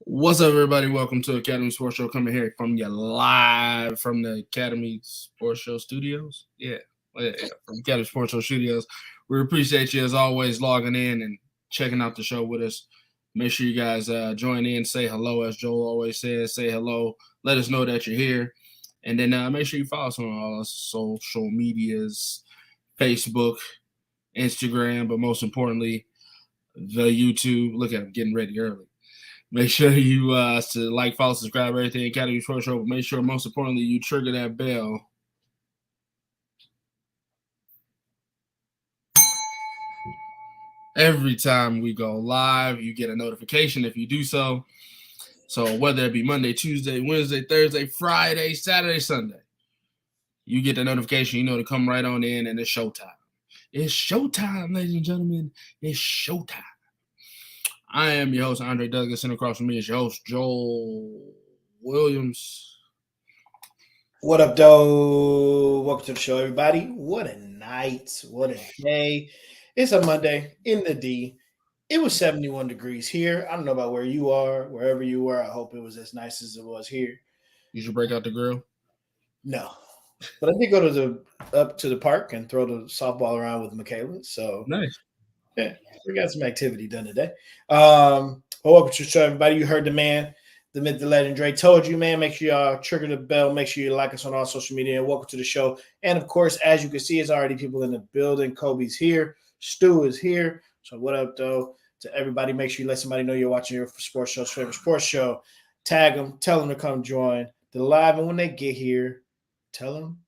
What's up, everybody? Welcome to Academy Sports Show. Coming here from you live from the Academy Sports Show studios. Yeah, from Academy Sports Show studios. We appreciate you as always logging in and checking out the show with us. Make sure you guys join in, say hello, as Joel always says. Say hello. Let us know that you're here, and then make sure you follow us on all our social medias: Facebook, Instagram, but most importantly, the YouTube. Look at him getting ready early. Make sure you like, follow, subscribe, everything Academy Sports Show. But make sure, most importantly, you trigger that bell. Every time we go live, you get a notification if you do so. So whether it be Monday, Tuesday, Wednesday, Thursday, Friday, Saturday, Sunday, you get the notification. You know to come right on in, and it's showtime. It's showtime, ladies and gentlemen. It's showtime. I am your host, Andre Douglas, and across from me is your host, Joel Williams. What up, though? Welcome to the show, everybody. What a night. What a day. It's a Monday in the D. It was 71 degrees here. I don't know about where you are, wherever you were. I hope it was as nice as it was here. You should break out the grill. No. But I did go up to the park and throw the softball around with Michaela. So Nice. yeah, we got some activity done today. Welcome to the show, everybody. You heard the man, the myth, the legend. Dre told you, man. Make sure y'all trigger the bell. Make sure you like us on all social media. And welcome to the show. And of course, as you can see, it's already people in the building. Kobe's here. Stu is here. So what up, though? To everybody, make sure you let somebody know you're watching your sports show's favorite sports show. Tag them. Tell them to come join the live. And when they get here, tell them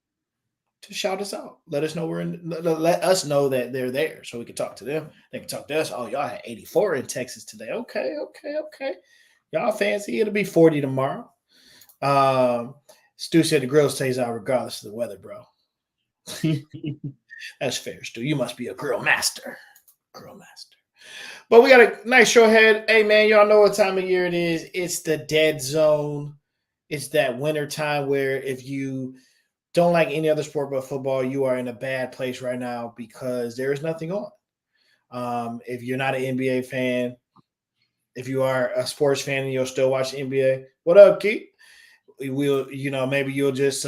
to shout us out. Let us know let us know that they're there so we can talk to them. They can talk to us. Oh, y'all had 84 in Texas today. Okay. Y'all fancy. It'll be 40 tomorrow. Stu said the grill stays out regardless of the weather, bro. That's fair, Stu. You must be a grill master. Grill master. But we got a nice show ahead. Hey, man, y'all know what time of year it is. It's the dead zone. It's that winter time where if you don't like any other sport but football, you are in a bad place right now because there is nothing on. If you're not an NBA fan, if you are a sports fan and you'll still watch the NBA, what up, Keith? We'll, maybe you'll just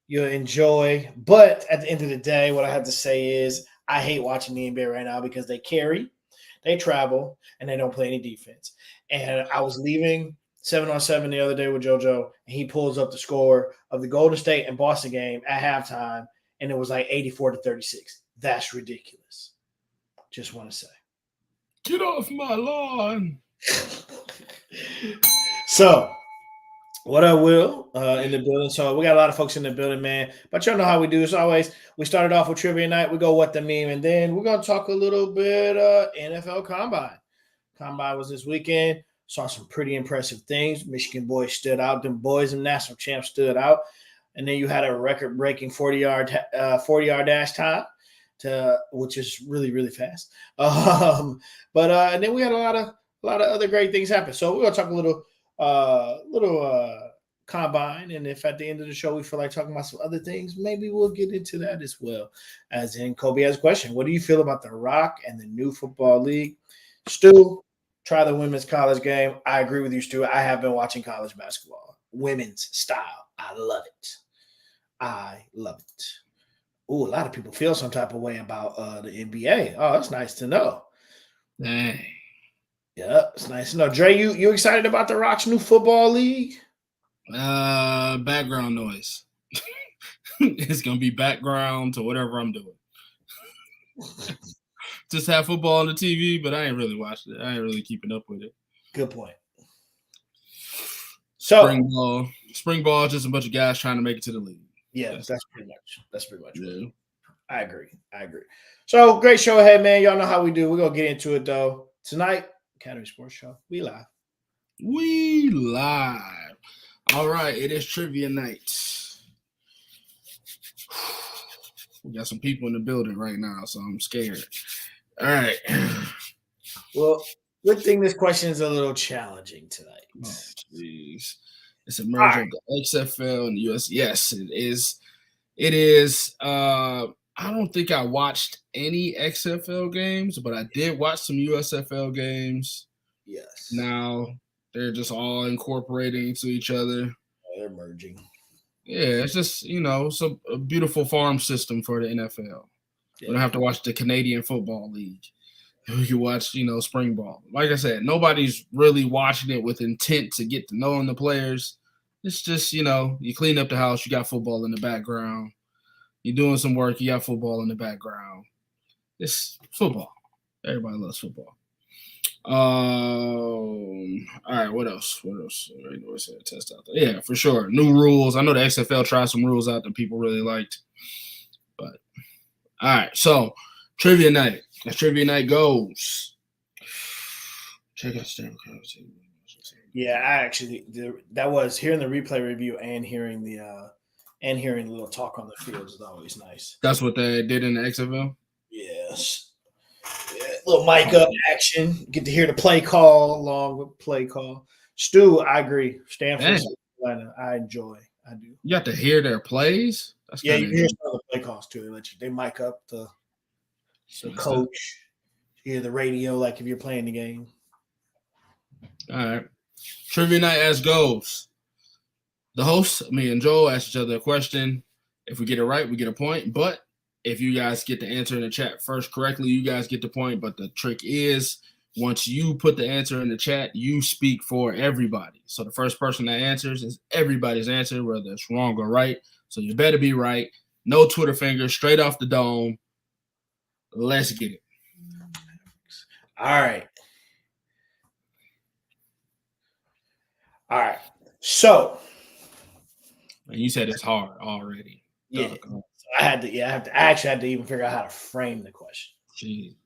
you'll enjoy. But at the end of the day, what I have to say is I hate watching the NBA right now because they carry, they travel, and they don't play any defense. And I was leaving 7-on-7 the other day with JoJo, and he pulls up the score of the Golden State and Boston game at halftime, and it was like 84-36. That's ridiculous. Just want to say. Get off my lawn. So, what up, Will, in the building? So, we got a lot of folks in the building, man. But y'all know how we do. As always, we started off with Trivia Night. We go what the meme, and then we're going to talk a little bit NFL Combine. Combine was this weekend. Saw some pretty impressive things. Michigan boys stood out. Them boys and national champs stood out. And then you had a record-breaking 40-yard dash time, which is really, really fast. And then we had a lot of other great things happen. So we're gonna talk a little combine, and if at the end of the show we feel like talking about some other things, maybe we'll get into that as well. As in, Kobe has a question: what do you feel about the Rock and the new football league? Stu, try the women's college game. I agree with you, Stu. I have been watching college basketball, women's style. I love it. Ooh, a lot of people feel some type of way about the NBA. Oh, that's nice to know. Dang. Yeah, it's nice to know. Dre, you excited about the Rock's new football league? Background noise. It's gonna be background to whatever I'm doing. Just have football on the TV, but I ain't really watching it. I ain't really keeping up with it. Good point. So spring ball is just a bunch of guys trying to make it to the league. Yeah, that's pretty much. Yeah. I agree. So great show ahead, man. Y'all know how we do. We're gonna get into it though. Tonight, Academy Sports Show. We live. All right, it is trivia night. We got some people in the building right now, so I'm scared. All right. Well, good thing this question is a little challenging tonight. Oh, jeez. It's a merger of the XFL and the US. Yes, it is. It is. I don't think I watched any XFL games, but I did watch some USFL games. Yes. Now, They're just all incorporating into each other. They're merging. Yeah, it's just, it's a beautiful farm system for the NFL. We don't have to watch the Canadian Football League. We can watch, spring ball. Like I said, nobody's really watching it with intent to get to knowing the players. It's just, you clean up the house, you got football in the background. You're doing some work, you got football in the background. It's football. Everybody loves football. All right, what else? What's that test out there? Yeah, for sure. New rules. I know the XFL tried some rules out that people really liked. But all right, so trivia night. As trivia night goes. Check out Stanley Cup. Yeah, I actually that was hearing the replay review and hearing the little talk on the field is always nice. That's what they did in the XFL? Yes. Yeah, little mic up action. Get to hear the play call along with play call. Stu, I agree. Stanford, South Carolina, I enjoy. I do. You got to hear their plays? That's you hear some of the play calls too. They mic up the coach. You hear the radio like if you're playing the game. All right. Trivia night as goes. The hosts, me and Joel, ask each other a question. If we get it right, we get a point. But if you guys get the answer in the chat first correctly, you guys get the point. But the trick is once you put the answer in the chat, you speak for everybody. So the first person that answers is everybody's answer, whether it's wrong or right. So you better be right. No Twitter fingers, straight off the dome. Let's get it. All right. So. And you said it's hard already. Yeah. I actually had to even figure out how to frame the question. Jeez.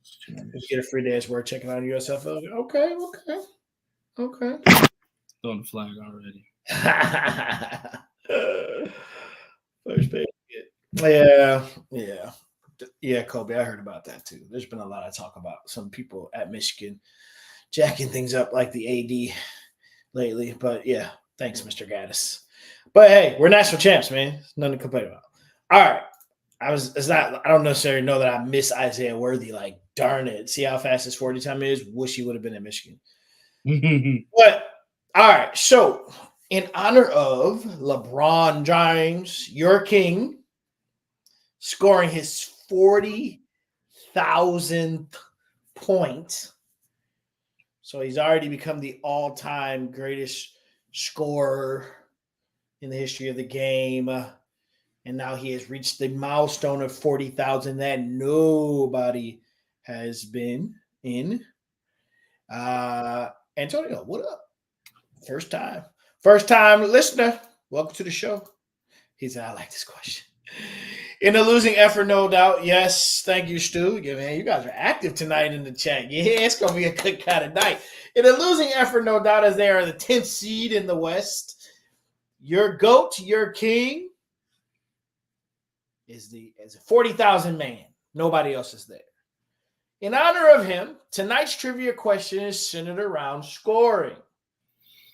Just get a free day's work checking on USFL. Okay. Throwing the flag already. First page. Yeah, Kobe, I heard about that too. There's been a lot of talk about some people at Michigan jacking things up like the AD lately. But yeah, thanks, Mr. Gaddis. But hey, we're national champs, man. Nothing to complain about. All right. I don't necessarily know that I miss Isaiah Worthy. Like, darn it. See how fast his 40 time is? Wish he would have been at Michigan. But all right. So in honor of LeBron James, your king, scoring his 40,000th point. So he's already become the all-time greatest scorer in the history of the game. And now he has reached the milestone of 40,000 that nobody has been in. Antonio, what up? First time listener. Welcome to the show. He said, I like this question. In a losing effort, no doubt. Yes, thank you, Stu. Yeah, man, you guys are active tonight in the chat. Yeah, it's going to be a good kind of night. In a losing effort, no doubt, as they are the 10th seed in the West, your GOAT, your king, is a 40,000 man. Nobody else is there. In honor of him, tonight's trivia question is centered around scoring.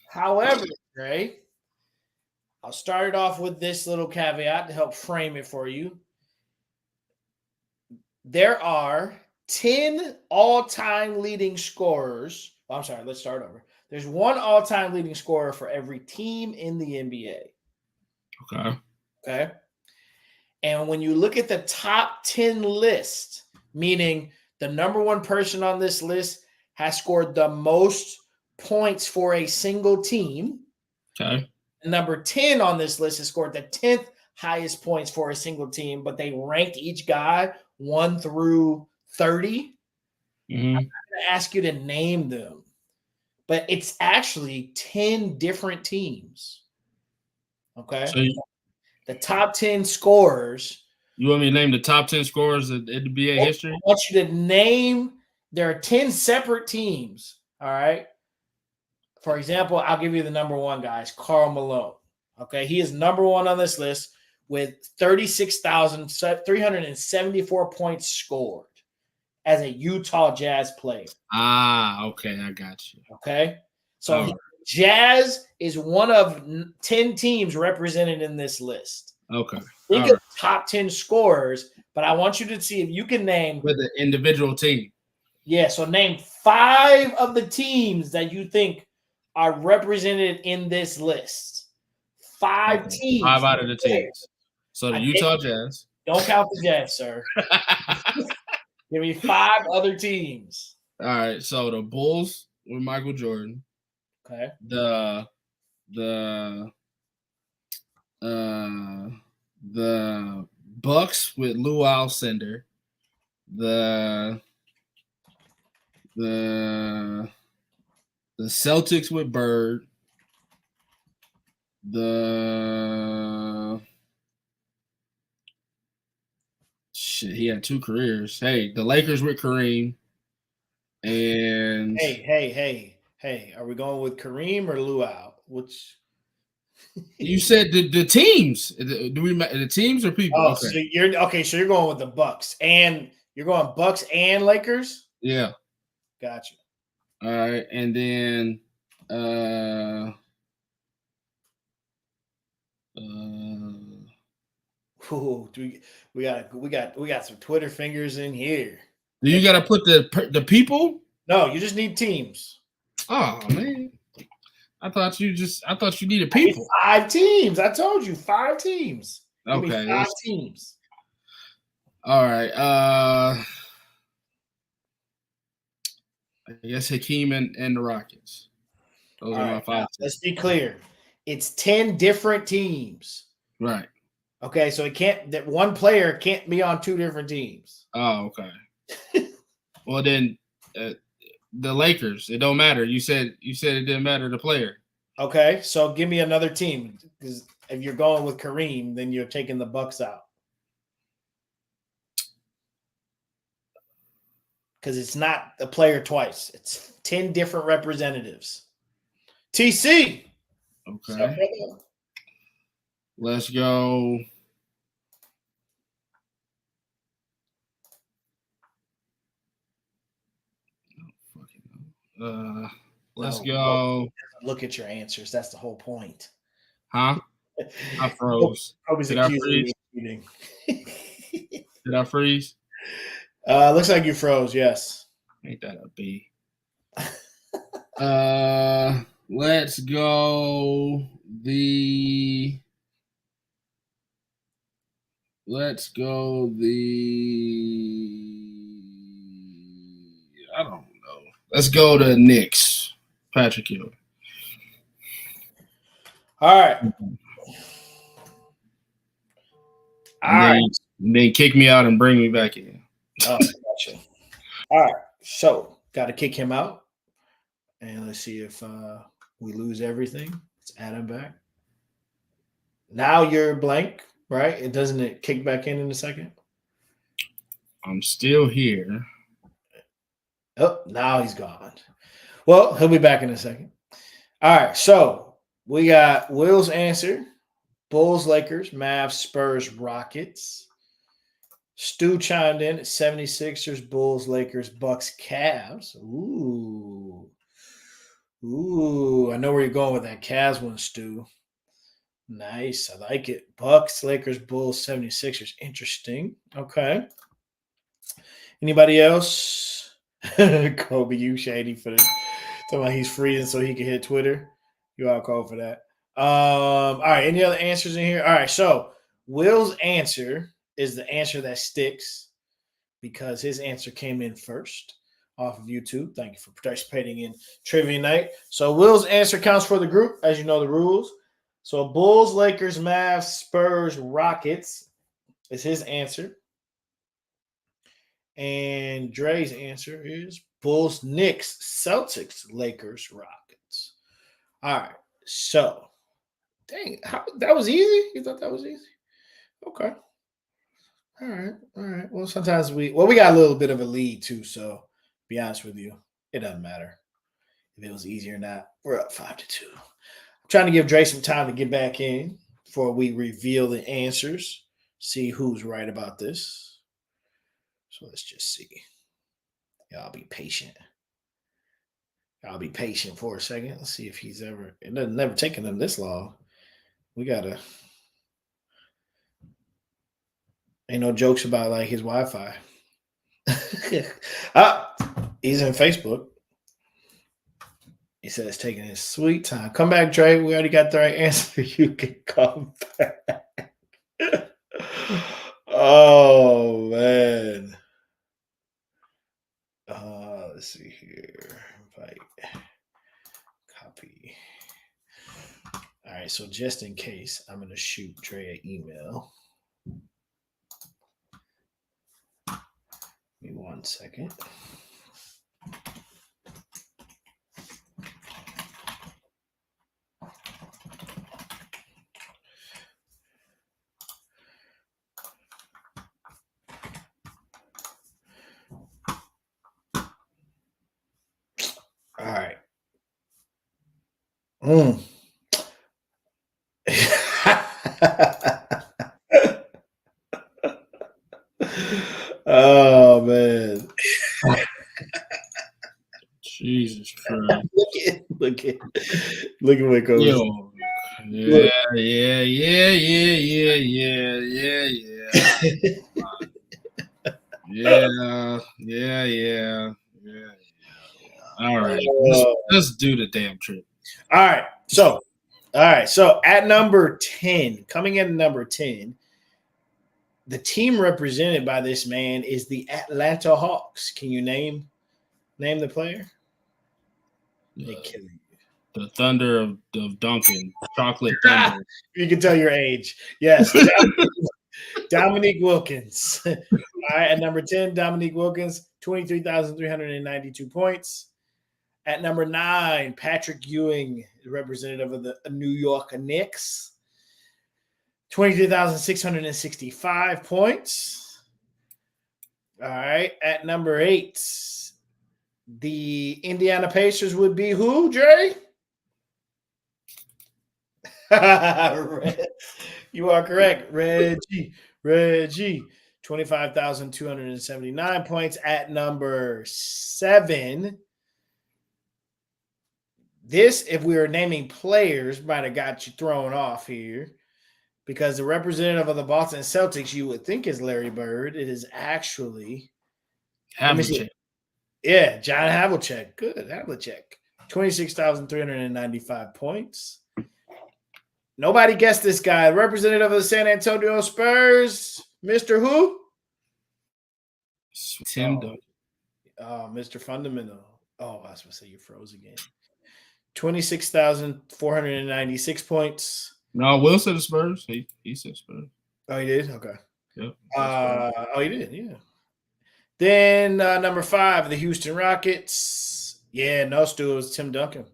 However, Trey, I'll start it off with this little caveat to help frame it for you. There are 10 all-time leading scorers. I'm sorry, let's start over. There's one all-time leading scorer for every team in the NBA. Okay. And when you look at the top 10 list, meaning the number one person on this list has scored the most points for a single team. Okay. Number 10 on this list has scored the 10th highest points for a single team, but they ranked each guy 1 through 30. I'm going to ask you to name them, but it's actually 10 different teams. Okay. So the top 10 scorers. You want me to name the top 10 scorers in NBA history? I want you to name, there are 10 separate teams. All right. For example, I'll give you the number one guys, Karl Malone. Okay. He is number one on this list with 36,374 points scored as a Utah Jazz player. Okay. I got you. Okay. So Jazz is one of 10 teams represented in this list. Okay. Think of top 10 scorers, but I want you to see if you can name with an individual team. Yeah, so name 5 of the teams that you think are represented in this list. 5 teams. 5 out of the teams. So the I Utah Jazz. Don't count the Jazz, sir. Give me 5 other teams. All right. So the Bulls with Michael Jordan. Okay. The Bucks with Lou Alcindor. The Celtics with Bird. He had 2 careers. Hey, the Lakers with Kareem. And hey, are we going with Kareem or Luau? Which you said the teams. Do we the teams or people? Oh, Okay. So you're going with the Bucks and you're going Bucks and Lakers? Yeah. Gotcha. All right, and then Ooh, we got some Twitter fingers in here. do you got to put the people? No, you just need teams. Oh man, I thought you needed people. It's 5 teams. I told you 5 teams. Okay, 5 teams. All right. I guess Hakeem and the Rockets. Those are my 5 teams. Let's be clear. It's 10 different teams. Right. Okay, so that one player can't be on 2 different teams. Oh, okay. Well then, the Lakers. It don't matter. You said it didn't matter the player. Okay, so give me another team because if you're going with Kareem, then you're taking the Bucks out. Because it's not a player twice. It's 10 different representatives. TC. Okay. Let's go. Let's go. Look at your answers. That's the whole point. Huh? I froze. Did I freeze? Did I freeze? Looks like you froze. Yes. Ain't that a B? Let's go the. I don't know. Let's go to Knicks. Patrick Ewing. All right. They kick me out and bring me back in. Oh, gotcha. All right. So, got to kick him out. And let's see if we lose everything. Let's add him back. Now you're blank, right? It doesn't kick back in a second? I'm still here. Oh, now he's gone. Well, he'll be back in a second. All right. So, we got Will's answer. Bulls, Lakers, Mavs, Spurs, Rockets. Stu chimed in at 76ers, Bulls, Lakers, Bucks, Cavs. Ooh, I know where you're going with that Cavs one, Stu. Nice. I like it. Bucks, Lakers, Bulls, 76ers. Interesting. Okay. Anybody else? Kobe, you shady for this. Talking about he's freezing so he can hit Twitter. You all call for that. All right. Any other answers in here? All right. So Will's answer is the answer that sticks because his answer came in first off of YouTube. Thank you for participating in Trivia Night. So Will's answer counts for the group, as you know the rules. So Bulls, Lakers, Mavs, Spurs, Rockets is his answer. And Dre's answer is Bulls, Knicks, Celtics, Lakers, Rockets. All right. So, dang, that was easy? You thought that was easy? Okay. All right. Well, sometimes we got a little bit of a lead too. So, to be honest with you, it doesn't matter if it was easy or not. We're up 5-2. I'm trying to give Dre some time to get back in before we reveal the answers. See who's right about this. So let's just see. Y'all be patient. I'll be patient for a second. Let's see if he's ever. It doesn't never taken him this long. We gotta. Ain't no jokes about like his Wi-Fi. He's in Facebook. He said it's taking his sweet time. Come back, Trey. We already got the right answer. You can come back. Oh man. Let's see here. Invite. Copy. All right, so just in case, I'm gonna shoot Trey an email. Give me 1 second. All right. Oh man. Jesus Christ. Look at what goes. Yo. Yeah. Yeah. All right. Let's do the damn trip. All right. So at number 10, coming in at number 10, the team represented by this man is the Atlanta Hawks. Can you name the player? The Thunder of Duncan. Chocolate Thunder. You can tell your age. Yes. Dominique Wilkins. All right. At number 10, Dominique Wilkins, 23,392 points. At number 9, Patrick Ewing, representative of the New York Knicks, 23,665 points. All right. At number 8, the Indiana Pacers would be who, Dre? You are correct. Reggie. 25,279 points. At number 7, this, if we were naming players, might have got you thrown off here because the representative of the Boston Celtics you would think is Larry Bird. It is actually Havlicek. Yeah, John Havlicek. Good, Havlicek. 26,395 points. Nobody guessed this guy. Representative of the San Antonio Spurs, Mr. Who? Tim Duncan. Mr. Fundamental. Oh, I was supposed to say you froze again. 26,496 points. No, Will said the Spurs. He said Spurs. Oh, he did? Okay. Yep. He did, yeah. Then number 5, the Houston Rockets. Yeah, no, Stu, it was Tim Duncan.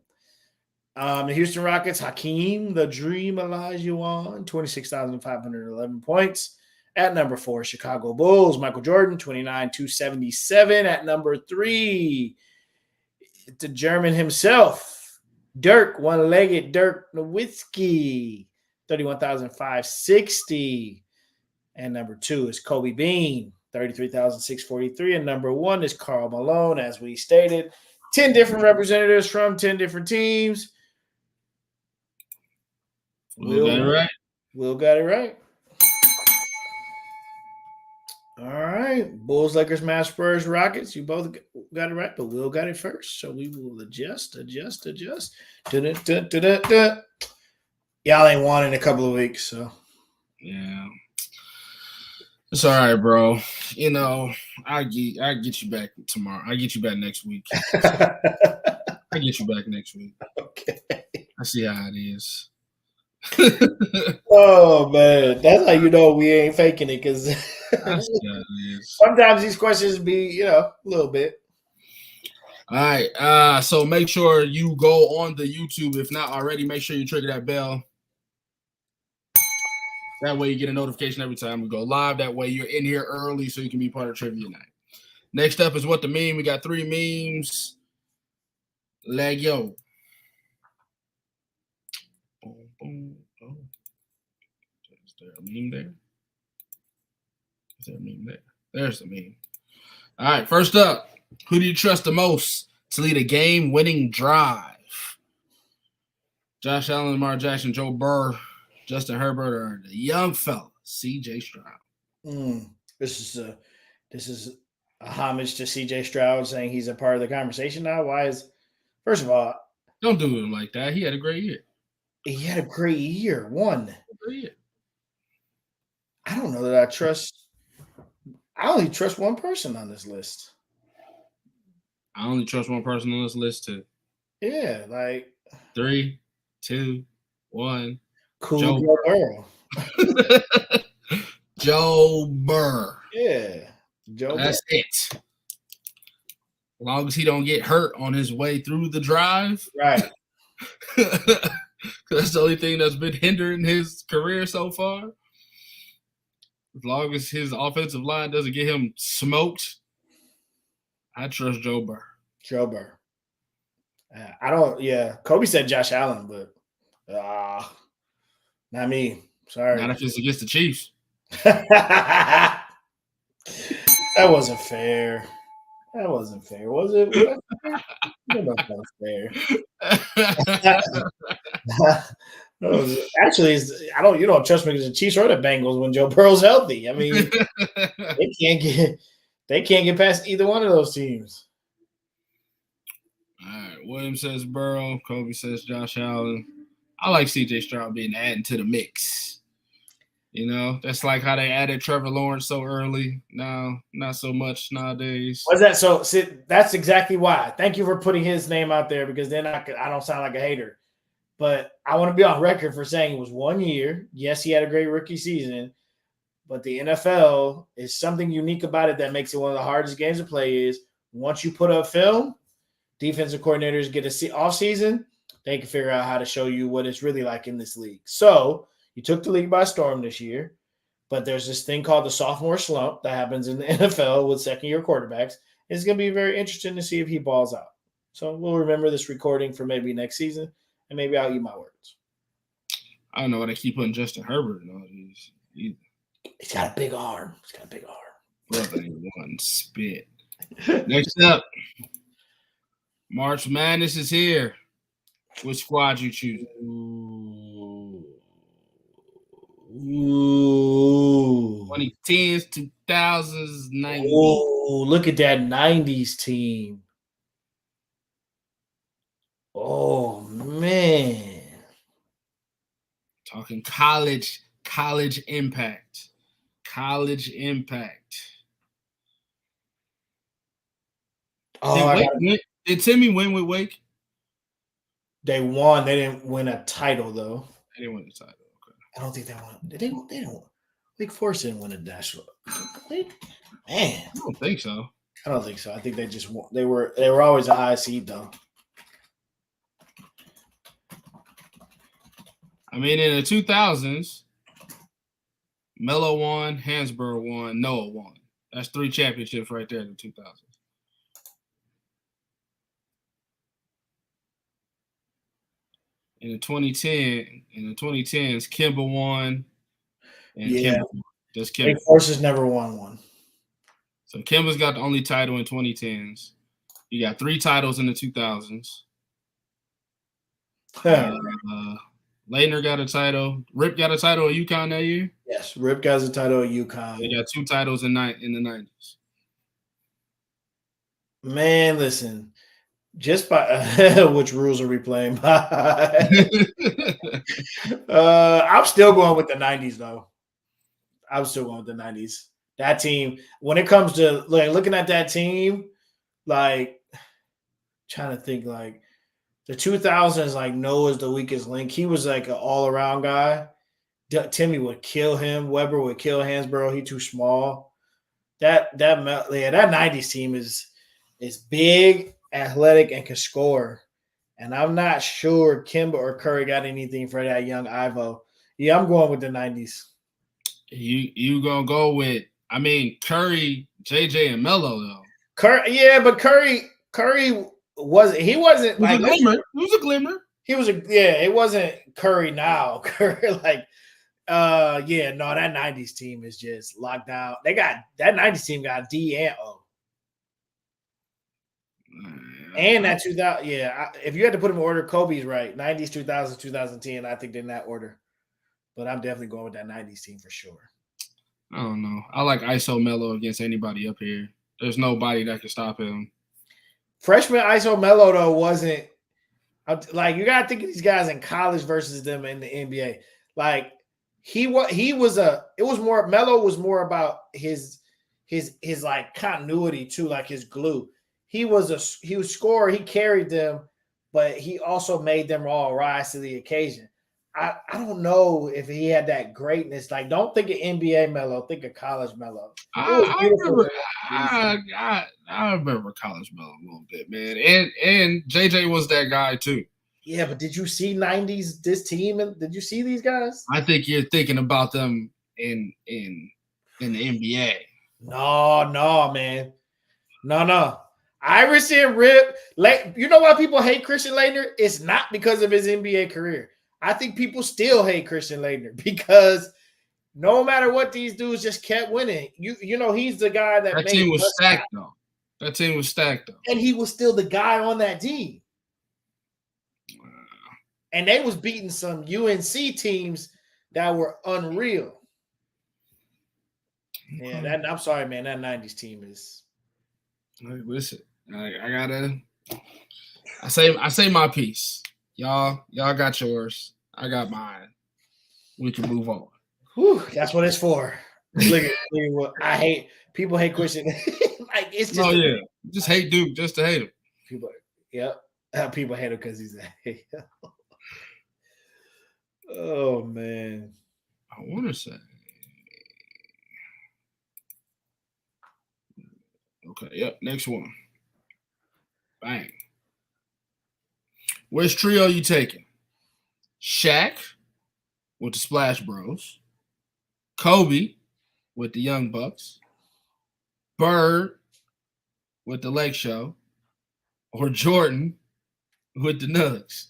The Houston Rockets, Hakeem, the Dream Olajuwon, 26,511 points. At number 4, Chicago Bulls, Michael Jordan, 29,277. At number 3, the German himself, Dirk, one-legged Dirk Nowitzki, 31,560. And number 2 is Kobe Bean, 33,643. And number 1 is Karl Malone, as we stated. 10 different representatives from 10 different teams. Will got it right. Will got it right. All right. Bulls, Lakers, Mavs, Spurs, Rockets. You both got it right, but Will got it first. So we will adjust. Da-da-da-da-da. Y'all ain't won in a couple of weeks, so. Yeah. It's all right, bro. You know, I get you back tomorrow. I get you back next week. I get you back next week. Okay. I see how it is. Oh man, that's how you know we ain't faking it, because sometimes these questions be, a little bit. All right. So make sure you go on the YouTube. If not already, make sure you trigger that bell. That way you get a notification every time we go live. That way you're in here early so you can be part of trivia night. Next up is What the Meme. We got 3 memes. Leggo. Boom, boom. Oh. Is there a meme there? Is there a meme there? There's the meme. All right, first up. Who do you trust the most to lead a game-winning drive? Josh Allen, Lamar Jackson, Joe Burrow, Justin Herbert, or the young fella, C.J. Stroud? This is a homage to C.J. Stroud, saying he's a part of the conversation now. Why is, first of all, Don't do him like that. He had a great year. He had a great year. One. Great year. I don't know that I trust. I only trust one person on this list. I only trust one person on this list too. Yeah, like 3, 2, 1. Cool Joe Burrow. Joe Burr. Yeah, Joe. That's it. As long as he don't get hurt on his way through the drive, Right. That's the only thing that's been hindering his career so far. As long as his offensive line doesn't get him smoked, I trust Joe Burr. Joe Burr. I don't. Yeah, Kobe said Josh Allen, but not me. Sorry. Not if it's against the Chiefs. That wasn't fair. That wasn't fair, was it? That wasn't fair. Actually, you don't trust me because the Chiefs or the Bengals when Joe Burrow's healthy. I mean, they can't get past either one of those teams. All right, William says Burrow. Kobe says Josh Allen. I like C.J. Stroud being added to the mix. You know, that's like how they added Trevor Lawrence so early. Now, not so much nowadays. What's that? So, that's exactly why. Thank you for putting his name out there because then I don't sound like a hater. But I want to be on record for saying it was 1 year. Yes, he had a great rookie season. But the NFL is something unique about it that makes it one of the hardest games to play is once you put up film, defensive coordinators get a off season, they can figure out how to show you what it's really like in this league. So you took the league by storm this year, but there's this thing called the sophomore slump that happens in the NFL with second-year quarterbacks. It's going to be very interesting to see if he balls out. So we'll remember this recording for maybe next season, and maybe I'll eat my words. I don't know why they keep putting Justin Herbert in all these either. He's got a big arm. Brother ain't one spit. Next up, March Madness is here. Which squad you choose? Ooh. 2010s, 2000s, 90s. Oh, look at that 90s team. Oh, man. Talking college impact. College impact. Oh, did Timmy win with Wake? They won. They didn't win a title, though. They didn't win the title. Okay. I don't think they won. They didn't. Wake Forest didn't win a national. Man, I don't think so. I don't think so. I think they just won. They were always a high seed, though. I mean, in the 2000s, Melo won, Hansborough won, Noah won. That's 3 championships right there in the 2000s. In the 2010s, Kimba won. And yeah, Kimba won. Just Kimba. Wake Forest has never won one. So Kimba's got the only title in 2010s. You got 3 titles in the 2000s. Leitner got a title. Rip got a title at UConn that year. Yes, Rip got a title at UConn. They got 2 titles in the 90s. Man, listen. Just by which rules are we playing by? I'm still going with the 90s, though. I'm still going with the 90s. That team, when it comes to looking at that team, trying to think, the 2000s, Noah's the weakest link. He was an all-around guy. Timmy would kill him. Weber would kill Hansborough. He too small. That 90s team is big, athletic, and can score. And I'm not sure Kimba or Curry got anything for that young Ivo. Yeah, I'm going with the 90s. You gonna go with, Curry, JJ, and Melo though. But Curry wasn't. He wasn't it was a glimmer. It wasn't Curry now. Curry that 90s team is just locked down. That 90s team got D and O. And that 2000, if you had to put them in order, Kobe's right. 90s, 2000s, 2010. I think they're in that order. But I'm definitely going with that 90s team for sure. I don't know. I like ISO Melo against anybody up here. There's nobody that can stop him. Freshman ISO Melo, though, wasn't Like you gotta think of these guys in college versus them in the NBA. Like it was more Melo was more about his like continuity too, like his glue. He was scorer, he carried them, but he also made them all rise to the occasion. I don't know if he had that greatness. Like, don't think of NBA Melo, think of college Melo. It was beautiful. I remember college Melo a little bit, man. And JJ was that guy too. Yeah, but did you see 90s this team? Did you see these guys? I think you're thinking about them in the NBA. No, man. No. Iverson, Rip. You know why people hate Christian Laettner? It's not because of his NBA career. I think people still hate Christian Laettner because no matter what these dudes just kept winning. You know, he's the guy that team was stacked though. That team was stacked though. And he was still the guy on that team. And they was beating some UNC teams that were unreal. Yeah, I'm sorry, man. That 90s team is. Listen, I say my piece. Y'all got yours. I got mine. We can move on. Whew, that's what it's for. Look at what I hate. People hate Christian. Like it's just. Just hate Duke just to hate him. People hate him because he's a. Oh man. I want to say. Okay, yep, next one. Bang. Which trio you taking? Shaq with the Splash Bros, Kobe with the Young Bucks, Bird with the Lake Show, or Jordan with the Nuggets?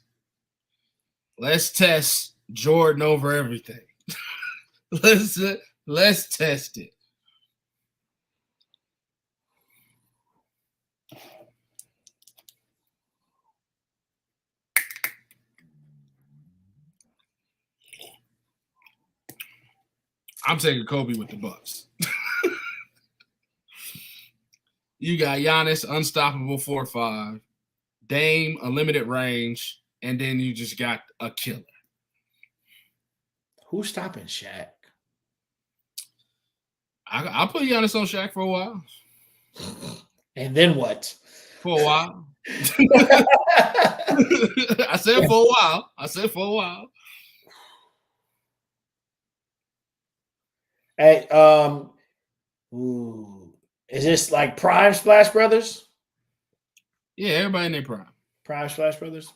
Let's test Jordan over everything. Let's test it. I'm taking Kobe with the Bucks. You got Giannis, unstoppable 4-5, Dame, a limited range, and then you just got a killer. Who's stopping Shaq? I'll put Giannis on Shaq for a while. And then what? For a while. I said for a while. Hey, is this like Prime Splash Brothers? Yeah, everybody in their prime. Prime Splash Brothers?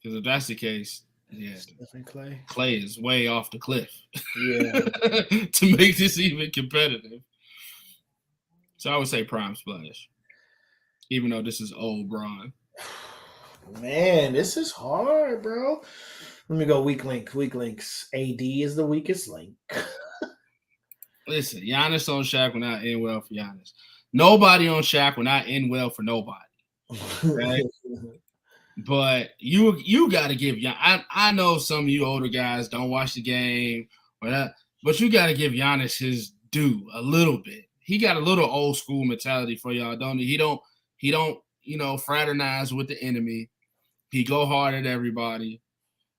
Because if that's the case, yeah, Stephen Clay is way off the cliff. Yeah. To make this even competitive. So I would say Prime Splash. Even though this is old Bron. Man, this is hard, bro. Let me go weak link. Weak links. AD is the weakest link. Listen, Giannis on Shaq will not end well for Giannis. Nobody on Shaq will not end well for nobody. Right? But you got to give I know some of you older guys don't watch the game or that, but you got to give Giannis his due a little bit. He got a little old school mentality for y'all, don't he? He don't fraternize with the enemy. He go hard at everybody.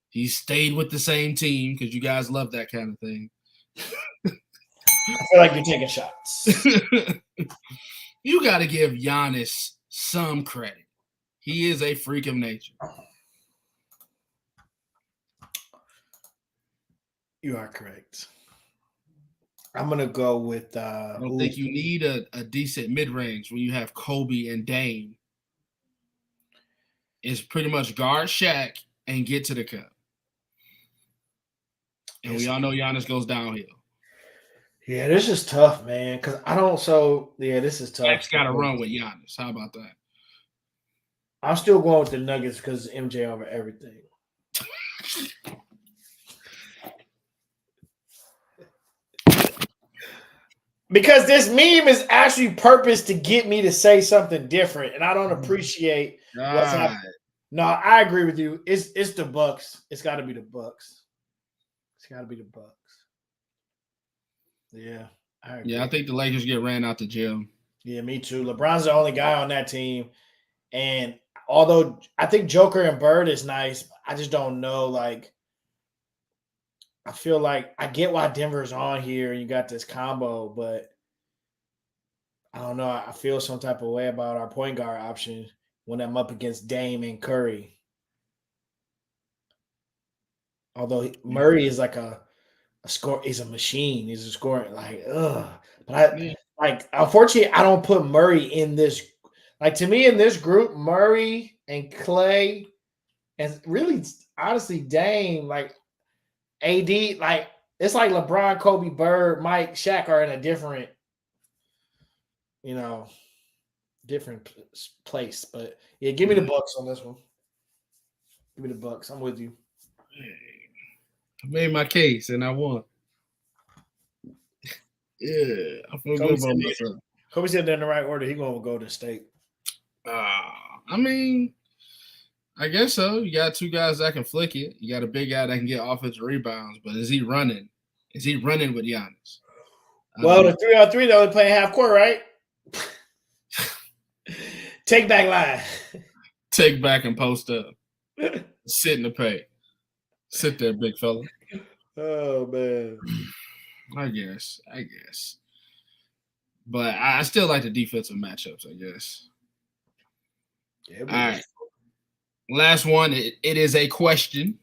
He stayed with the same team because you guys love that kind of thing. I feel like you're taking shots. You got to give Giannis some credit. He is a freak of nature. You are correct. I'm going to go with... I don't think you need a decent mid-range when you have Kobe and Dame. It's pretty much guard Shaq and get to the cup. And we all know Giannis goes downhill. Yeah, this is tough, man. Because this is tough. Shaq's got to run with Giannis. How about that? I'm still going with the Nuggets because MJ over everything. Because this meme is actually purposed to get me to say something different, and I don't appreciate what's happening. No, I agree with you. It's the Bucks. It's got to be the Bucks. It's got to be the Bucks. Yeah, I agree. Yeah, I think the Lakers get ran out the gym. Yeah, me too. LeBron's the only guy on that team. And although I think Joker and Bird is nice, I just don't know. Like, I feel like I get why Denver's on here and you got this combo, but I don't know. I feel some type of way about our point guard option when I'm up against Dame and Curry. Although Murray is like a score, he's a machine. He's a scorer. Like, ugh. But Yeah. Unfortunately, I don't put Murray in this. Like, to me, in this group, Murray and Clay, and really, honestly, Dame, like AD, like it's like LeBron, Kobe, Bird, Mike, Shaq are in a different, you know, different place. But yeah, give me the Bucks on this one. Give me the Bucks. I'm with you. I made my case and I won. Yeah, I feel good about myself. Kobe said they're in the right order. He gonna go to State. I mean, I guess so. You got two guys that can flick it. You got a big guy that can get offensive rebounds, but is he running? Is he running with Giannis? Well, the 3-on-3, they're only playing half court, right? Take back line. Take back and post up. Sit in the paint. Sit there, big fella. Oh, man. I guess. But I still like the defensive matchups, I guess. Yeah, all right. Last one. It is a question.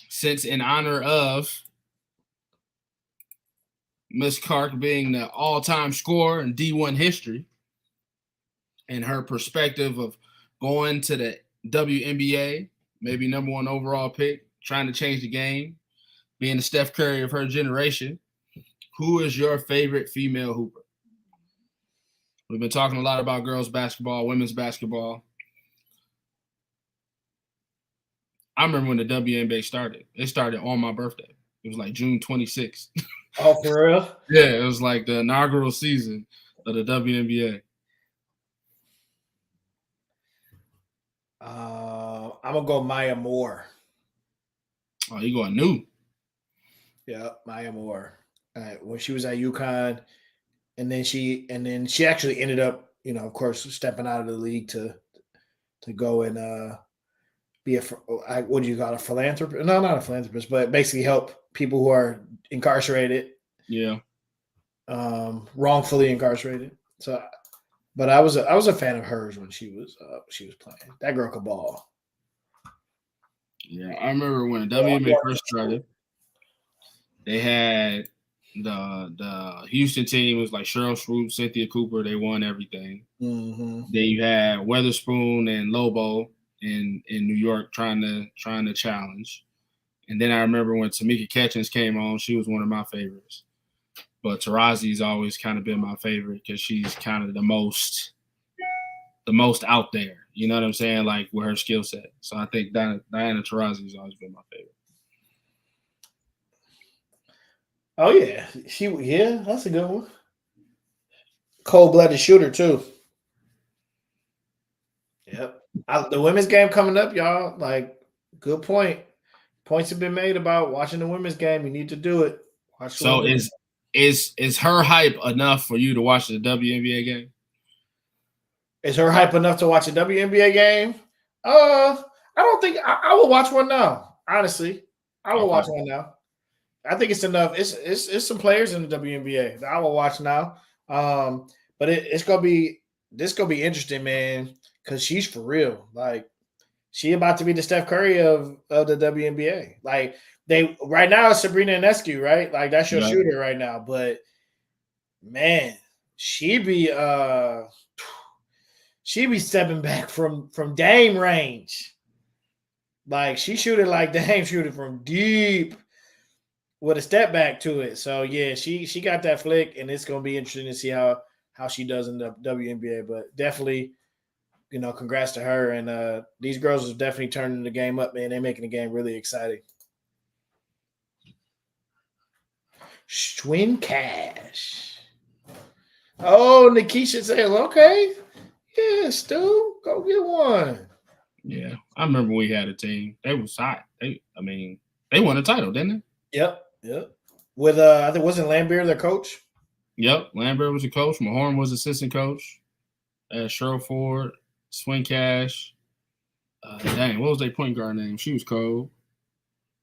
Since in honor of Miss Clark being the all-time scorer in D1 history and her perspective of going to the WNBA, maybe number one overall pick, trying to change the game, being the Steph Curry of her generation, who is your favorite female hooper? We've been talking a lot about girls basketball, women's basketball. I remember when the WNBA started. It started on my birthday. It was like June 26th. Oh, for real? Yeah, it was like the inaugural season of the WNBA. I'm going to go Maya Moore. Oh, you going new? Yeah, Maya Moore. When she was at UConn, and then she actually ended up, of course, stepping out of the league to go and be what do you call it, a philanthropist? No, not a philanthropist, but basically help people who are incarcerated. Yeah. Wrongfully incarcerated. So, but I was a fan of hers when she was playing. That girl could ball. Yeah, I remember when the WNBA first started. They had the Houston team was like Cheryl Swoop, Cynthia Cooper. They won everything. Mm-hmm. Then you had Weatherspoon and Lobo in New York trying to challenge. And then I remember when Tamika Catchings came on, she was one of my favorites. But Tarazi's always kind of been my favorite because she's kind of the most out there. You know what I'm saying? Like with her skill set. So I think Diana Taurasi's always been my favorite. Oh yeah, that's a good one. Cold-blooded shooter too. Yep. The women's game coming up, y'all. Like, good point. Points have been made about watching the women's game. You need to do it. So is her hype enough for you to watch the WNBA game? Is her hype enough to watch a WNBA game? I don't think I will watch one now. Honestly, I will watch one now. I think it's enough. It's some players in the WNBA that I will watch now. But this gonna be interesting, man, because she's for real. Like, she about to be the Steph Curry of the WNBA. Like, right now it's Sabrina Ionescu, right? Like, that's your shooter right now. But man, she be stepping back from Dame range. Like, she shooting like Dame shooting from deep with a step back to it. So yeah, she got that flick, and it's gonna be interesting to see how she does in the WNBA. But definitely, congrats to her. And these girls are definitely turning the game up, man. They're making the game really exciting. Schwinn Cash. Oh, Nikisha says, okay. Yeah, Stu, go get one. Yeah, I remember we had a team. They was hot. They won a title, didn't they? Yep. With I think wasn't Lambeer their coach? Yep, Lambert was a coach. Mahorn was assistant coach. Cheryl Ford, Swing Cash. Dang, what was their point guard name? She was cold.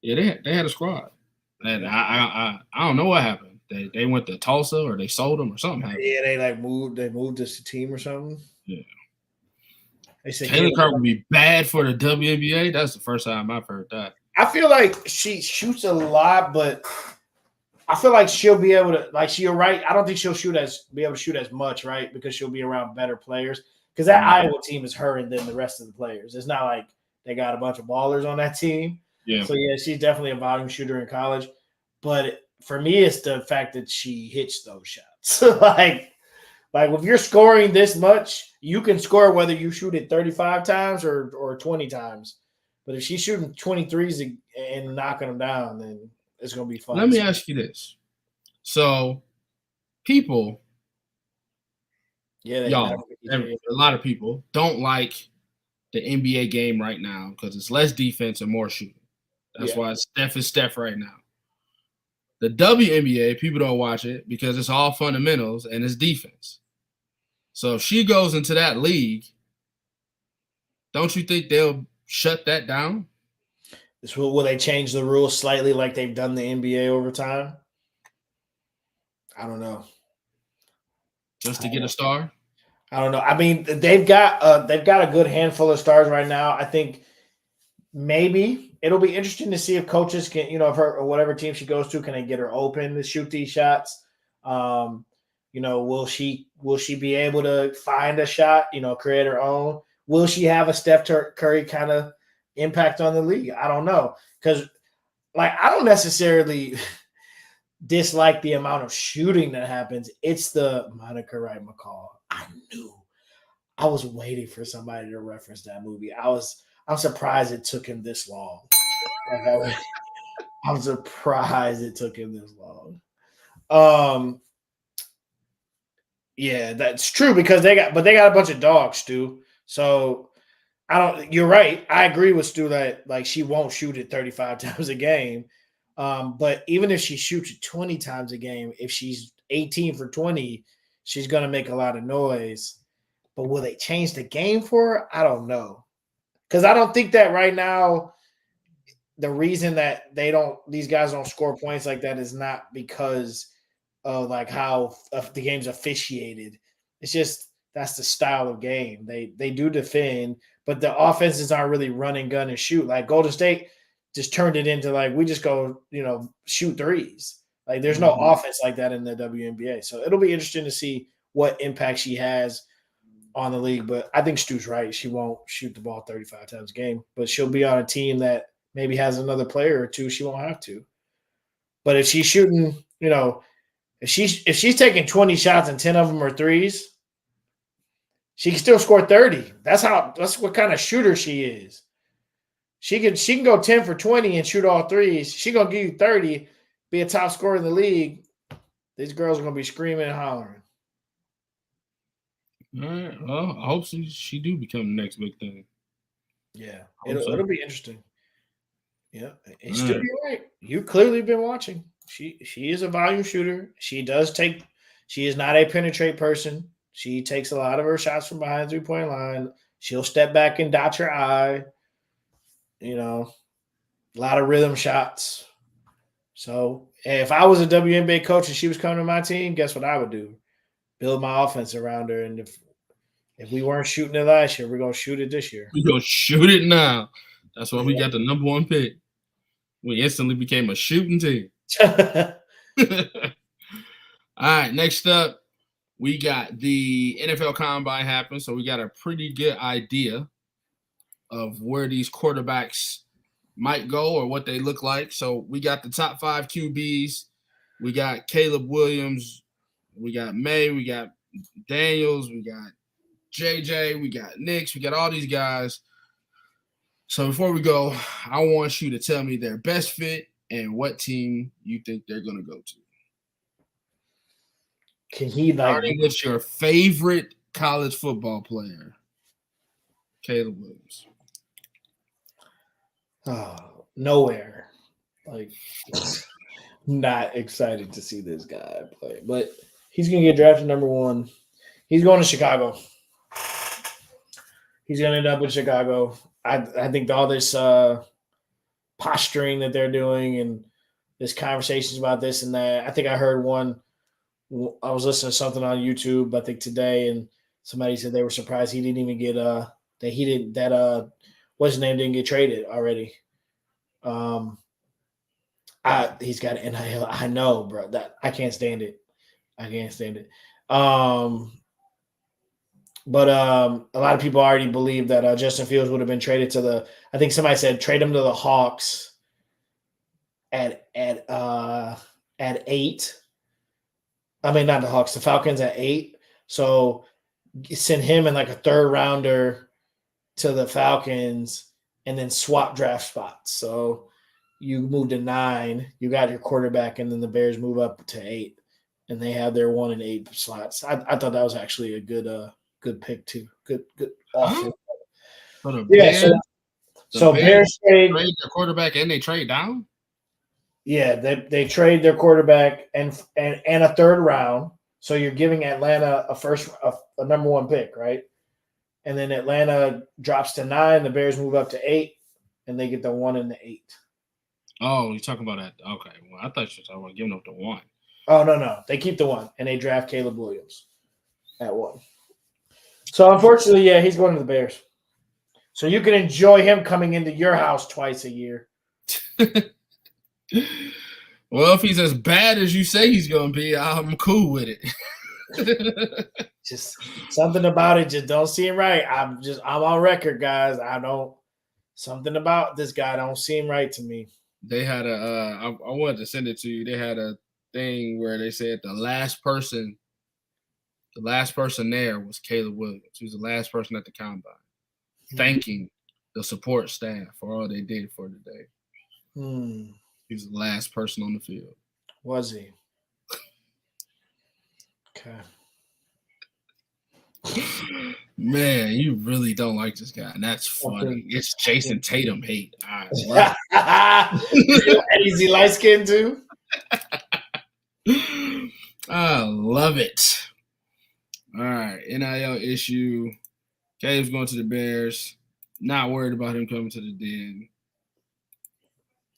Yeah, they had a squad, and Yeah. I don't know what happened. They went to Tulsa or they sold them or something happened. Yeah, they moved this team or something. Yeah. They said Caitlin Caleb Clark would be bad for the WNBA. That's the first time I've heard that. I feel like she shoots a lot, but I feel like she'll be able to you're right. I don't think she'll be able to shoot as much, right? Because she'll be around better players. Because that Iowa team is her and then the rest of the players. It's not like they got a bunch of ballers on that team. Yeah. So yeah, she's definitely a volume shooter in college. But for me, it's the fact that she hits those shots. like if you're scoring this much, you can score whether you shoot it 35 times or 20 times. But if she's shooting 23s and knocking them down, then it's going to be fun. Let me ask you this. So, people, y'all, a lot of people don't like the NBA game right now because it's less defense and more shooting. That's why Steph is Steph right now. The WNBA, people don't watch it because it's all fundamentals and it's defense. So if she goes into that league, don't you think they'll shut that down? Will they change the rules slightly like they've done the NBA over time? I don't know. Just to get a star? I don't know. I mean, they've got a good handful of stars right now. I think maybe it'll be interesting to see if coaches can, if her or whatever team she goes to, can they get her open to shoot these shots? Will she be able to find a shot? Create her own. Will she have a Steph Curry kind of impact on the league? I don't know, because I don't necessarily dislike the amount of shooting that happens. It's the Monica Wright McCall. I was waiting for somebody to reference that movie. I'm surprised it took him this long. I'm surprised it took him this long. Yeah, that's true because they got a bunch of dogs, Stu. So you're right. I agree with Stu that she won't shoot it 35 times a game. But even if she shoots it 20 times a game, if she's 18 for 20, she's going to make a lot of noise. But will they change the game for her? I don't know. Because I don't think that right now the reason that these guys don't score points like that is not because of how the game's officiated. It's just that's the style of game. They do defend, but the offenses aren't really run and gun and shoot. Like Golden State just turned it into we just go, shoot threes. There's no offense like that in the WNBA. So it'll be interesting to see what impact she has on the league. But I think Stu's right. She won't shoot the ball 35 times a game, but she'll be on a team that maybe has another player or two. She won't have to. But if she's shooting, if she's taking 20 shots and 10 of them are threes, she can still score 30. That's what kind of shooter she is. She can go 10 for 20 and shoot all threes. She's going to give you 30, be a top scorer in the league. These girls are going to be screaming and hollering. All right. Well, I hope she do become the next big thing. Yeah. It'll be interesting. Yeah. And Stu, you're right. You've clearly been watching. She is a volume shooter. She is not a penetrate person. She takes a lot of her shots from behind the 3-point line. She'll step back and dot your eye. A lot of rhythm shots. So if I was a WNBA coach and she was coming to my team, guess what I would do? Build my offense around her. And if we weren't shooting it last year, we're going to shoot it this year. We're going to shoot it now. That's why we got the number 1 pick. We instantly became a shooting team. All right, next up, we got the NFL Combine happening, so we got a pretty good idea of where these quarterbacks might go or what they look like. So we got the top 5 QBs. We got Caleb Williams. We got May. We got Daniels. We got JJ. We got Nix. We got all these guys. So before we go, I want you to tell me their best fit and what team you think they're going to go to. Can he starting with your favorite college football player, Caleb Williams? Oh, nowhere. Not excited to see this guy play. But He's gonna get drafted number 1. He's going to Chicago. He's gonna end up in Chicago. I think all this posturing that they're doing and this conversations about this and that. I think I heard one. I was listening to something on YouTube, I think today, and somebody said they were surprised he didn't even get what's his name didn't get traded already. He's got an NIL. I know, bro. That I can't stand it. But a lot of people already believe that Justin Fields would have been traded to the. I think somebody said trade him to the Hawks at 8. I mean, not the Hawks, the Falcons at 8. So send him in like a 3rd rounder to the Falcons and then swap draft spots. So you move to 9, you got your quarterback, and then the Bears move up to 8, and they have their 1 and 8 slots. I thought that was actually a good pick too. Good offer. Yeah. So Bears trade their quarterback and they trade down. Yeah, they trade their quarterback and a 3rd round. So you're giving Atlanta a number 1 pick, right? And then Atlanta drops to 9. The Bears move up to 8, and they get the 1 and the 8. Oh, you're talking about that? Okay. Well, I thought you were talking about giving up the 1. Oh no, they keep the 1 and they draft Caleb Williams at 1. So unfortunately, yeah, he's going to the Bears. So you can enjoy him coming into your house twice a year. Well, if he's as bad as you say he's going to be, I'm cool with it. Just something about it just don't seem right. I'm on record, guys. Something about this guy don't seem right to me. They had I wanted to send it to you. They had a thing where they said the last person there was Caleb Williams. He was the last person at the combine, thanking the support staff for all they did for today. He was the last person on the field. Was he? Okay. Man, you really don't like this guy, and that's funny. It's Jason Tatum hate. Is he light skinned too? I love it. All right, NIL issue. Caleb's going to the Bears. Not worried about him coming to the Den.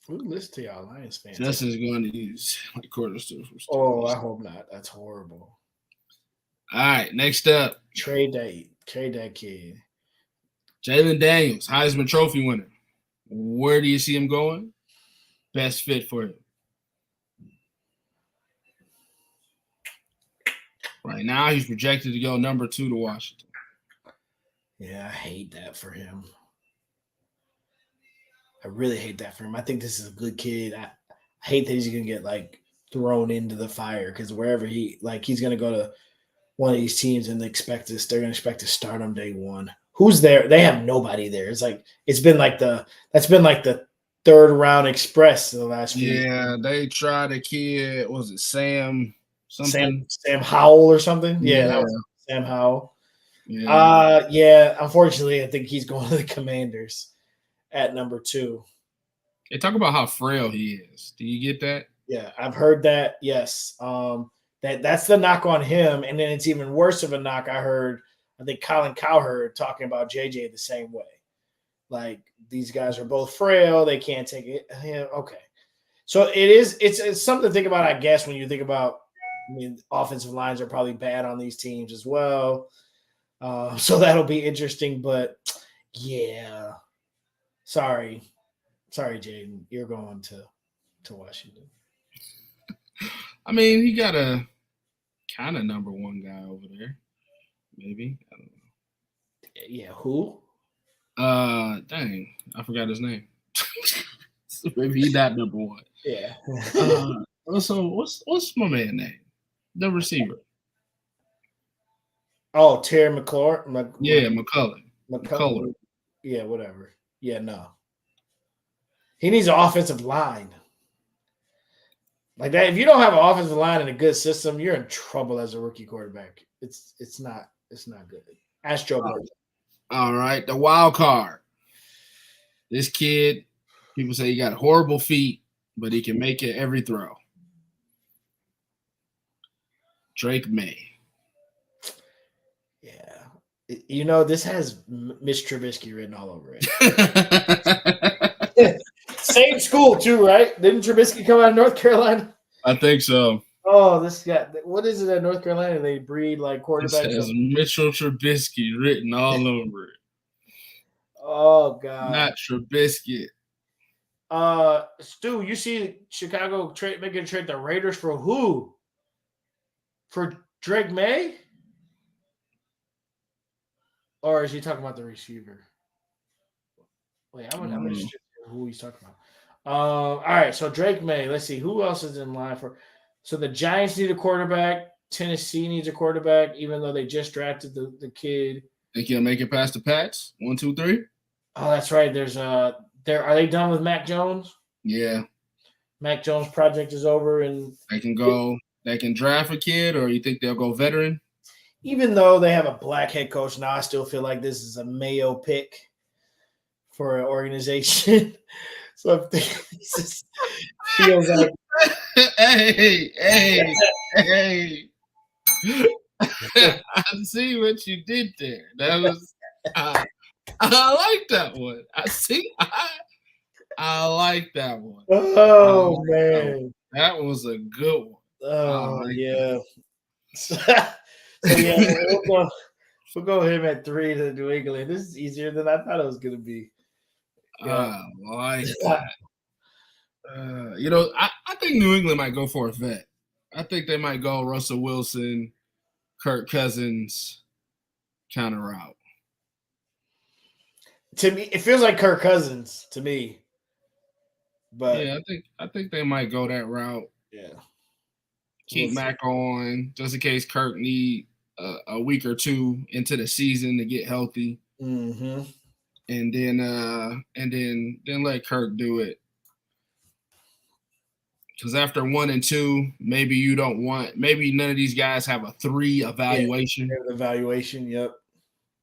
Who listen to y'all Lions fans? Justin's going to use like quarters to. Oh, I hope not. That's horrible. All right, next up. Trade that kid. Jalen Daniels, Heisman Trophy winner. Where do you see him going? Best fit for him. Right now, he's projected to go number 2 to Washington. Yeah, I hate that for him. I really hate that for him. I think this is a good kid. I hate that he's going to get like thrown into the fire because wherever he's going to go to one of these teams and they're going to expect to start on day 1. Who's there? They have nobody there. That's been like the 3rd round express in the last few years. Yeah, they tried a kid. Was it Sam? Something? Sam Howell or something? Yeah, that was Sam Howell. Yeah. Unfortunately, I think he's going to the Commanders at number 2. They talk about how frail he is. Do you get that? Yeah, I've heard that. Yes. That's the knock on him, and then it's even worse of a knock. I think Colin Cowherd talking about JJ the same way. Like these guys are both frail; they can't take it. Yeah, okay, so it's something to think about, I guess, when you think about. I mean, offensive lines are probably bad on these teams as well, so that'll be interesting. But yeah, sorry, Jaden, you're going to Washington. I mean, he got a kind of number 1 guy over there. Maybe. I don't know. Yeah, who? Dang, I forgot his name. Maybe he's not number 1. Yeah. So what's my man's name? The receiver. Oh, Terry McLaurin. Yeah, McCullough. Yeah, whatever. Yeah, no. He needs an offensive line. Like that, if you don't have an offensive line and a good system, you're in trouble as a rookie quarterback. It's not good. Ask Joe Burrow. All right, the wild card. This kid, people say he got horrible feet, but he can make it every throw. Drake May. Yeah. This has Mitch Trubisky written all over it. Same school, too, right? Didn't Trubisky come out of North Carolina? I think so. Oh, this guy. What is it at North Carolina? They breed like It quarterbacks. says Mitchell Trubisky written all over it. Oh, God. Not Trubisky. Stu, you see Chicago making a trade the Raiders for who? For Drake May? Or is he talking about the receiver? Wait, I'm interested in who he's talking about. All right, so Drake May. Let's see who else is in line for. So the Giants need a quarterback. Tennessee needs a quarterback, even though they just drafted the kid. Think he'll make it past the Pats? 1, 2, 3. Oh, that's right. There's are they done with Mac Jones? Yeah. Mac Jones project is over, and They can go. They can draft a kid, or you think they'll go veteran? even though they have a black head coach now, I still feel like this is a Mayo pick for an organization. So this feels like hey. I see what you did there. That was I like that one. I like that one. Oh man, that was a good one. Oh yeah. So yeah, we'll go him at 3 to New England. This is easier than I thought it was going to be. Yeah. I like that. I think New England might go for a vet. I think they might go Russell Wilson, Kirk Cousins kind of route. To me, it feels like Kirk Cousins to me. But yeah, I think they might go that route. Yeah. Keep Mac on just in case Kirk need a week or two into the season to get healthy. Mm-hmm. And then let Kirk do it. Because after 1 and 2, maybe none of these guys have a 3 evaluation. Yeah, evaluation, yep.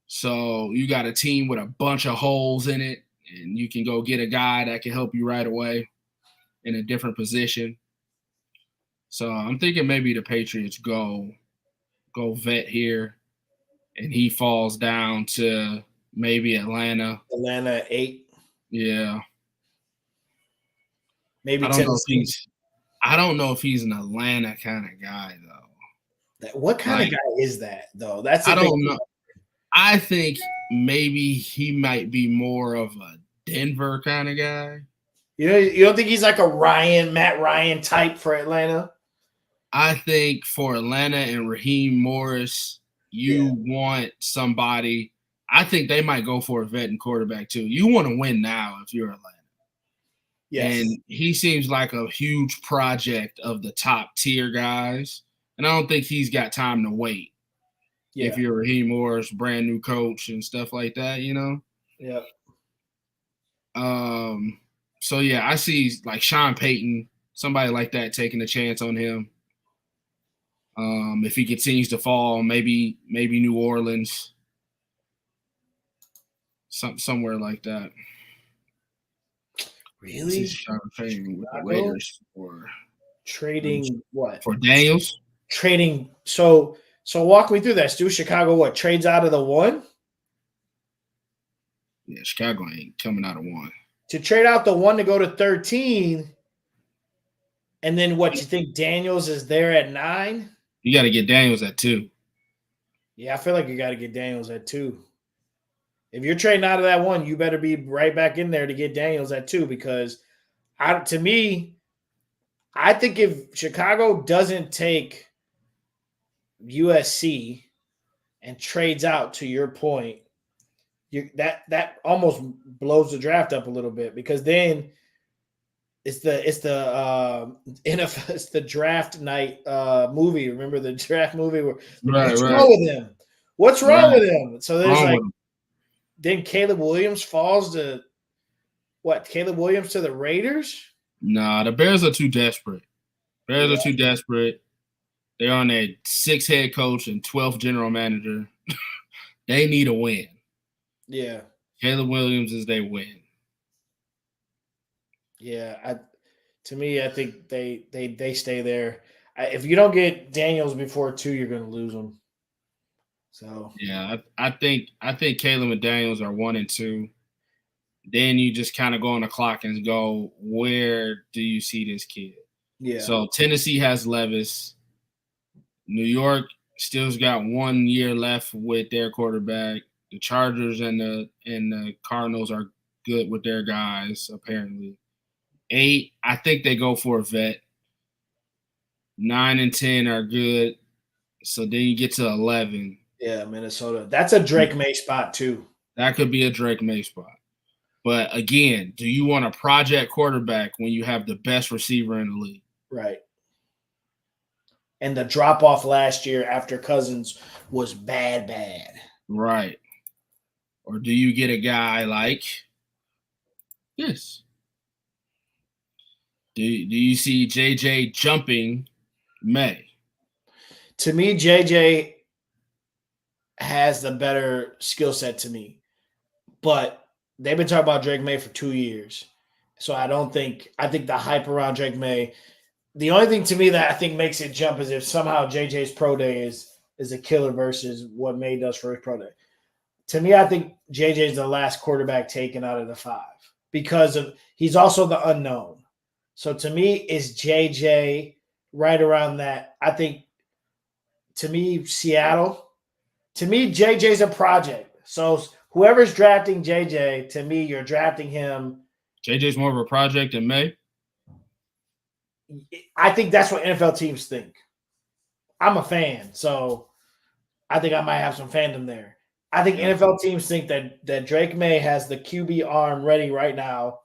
So you got a team with a bunch of holes in it, and you can go get a guy that can help you right away in a different position. So I'm thinking maybe the Patriots go vet here, and he falls down to maybe Atlanta. Atlanta at 8. Yeah. Maybe I don't know if he's an Atlanta kind of guy though. What kind of guy is that though? That's I don't know. I think maybe he might be more of a Denver kind of guy. You don't think he's like a Matt Ryan type for Atlanta? I think for Atlanta and Raheem Morris, you want somebody. I think they might go for a vet and quarterback too. You want to win now if you're Atlanta. Yes. And he seems like a huge project of the top tier guys. And I don't think he's got time to wait. Yeah. If you're Raheem Morris, brand new coach and stuff like that, Yeah. So yeah, I see like Sean Payton, somebody like that taking a chance on him. If he continues to fall, maybe New Orleans. Somewhere like that. Really? Sean Payton with the Raiders for trading what? For Daniels? Trading. So walk me through that, Stu. Chicago what? Trades out of the 1? Yeah, Chicago ain't coming out of 1. To trade out the 1 to go to 13, and then what? You think Daniels is there at 9? You got to get Daniels at 2. Yeah, I feel like you got to get Daniels at 2. If you're trading out of that 1, you better be right back in there to get Daniels at 2 because to me, I think if Chicago doesn't take USC and trades out, to your point, that almost blows the draft up a little bit because then it's the NFL, it's the draft night movie. Remember the draft movie where what's wrong with him? What's wrong with him? So there's then Caleb Williams falls to what? Caleb Williams to the Raiders? Nah, the Bears are too desperate. Bears are too desperate. They're on their 6th head coach and 12th general manager. They need a win. Yeah. Caleb Williams is their win. Yeah, to me, I think they stay there. If you don't get Daniels before 2, you're going to lose them. So yeah, I think Caleb and Daniels are 1 and 2. Then you just kind of go on the clock and go, where do you see this kid? yeah. So Tennessee has Levis. New York still's got 1 year left with their quarterback. The Chargers and the Cardinals are good with their guys, apparently. 8, I think they go for a vet. 9 and 10 are good. So then you get to 11. Yeah, Minnesota. That's a Drake May spot too. That could be a Drake May spot. But again, do you want a project quarterback when you have the best receiver in the league? Right. And the drop off last year after Cousins was bad. Right. Or do you get a guy like this? Do you see JJ jumping May? To me, JJ has the better skill set to me. But they've been talking about Drake May for 2 years. So I think the hype around Drake May, the only thing to me that I think makes it jump is if somehow JJ's pro day is a killer versus what May does for his pro day. To me, I think JJ's the last quarterback taken out of the 5 because he's also the unknown. So to me, is JJ right around that? I think to me, Seattle. To me, JJ's a project. So whoever's drafting JJ, to me, you're drafting him. JJ's more of a project than May? I think that's what NFL teams think. I'm a fan, so I think I might have some fandom there. I think NFL teams think that Drake May has the QB arm ready right now.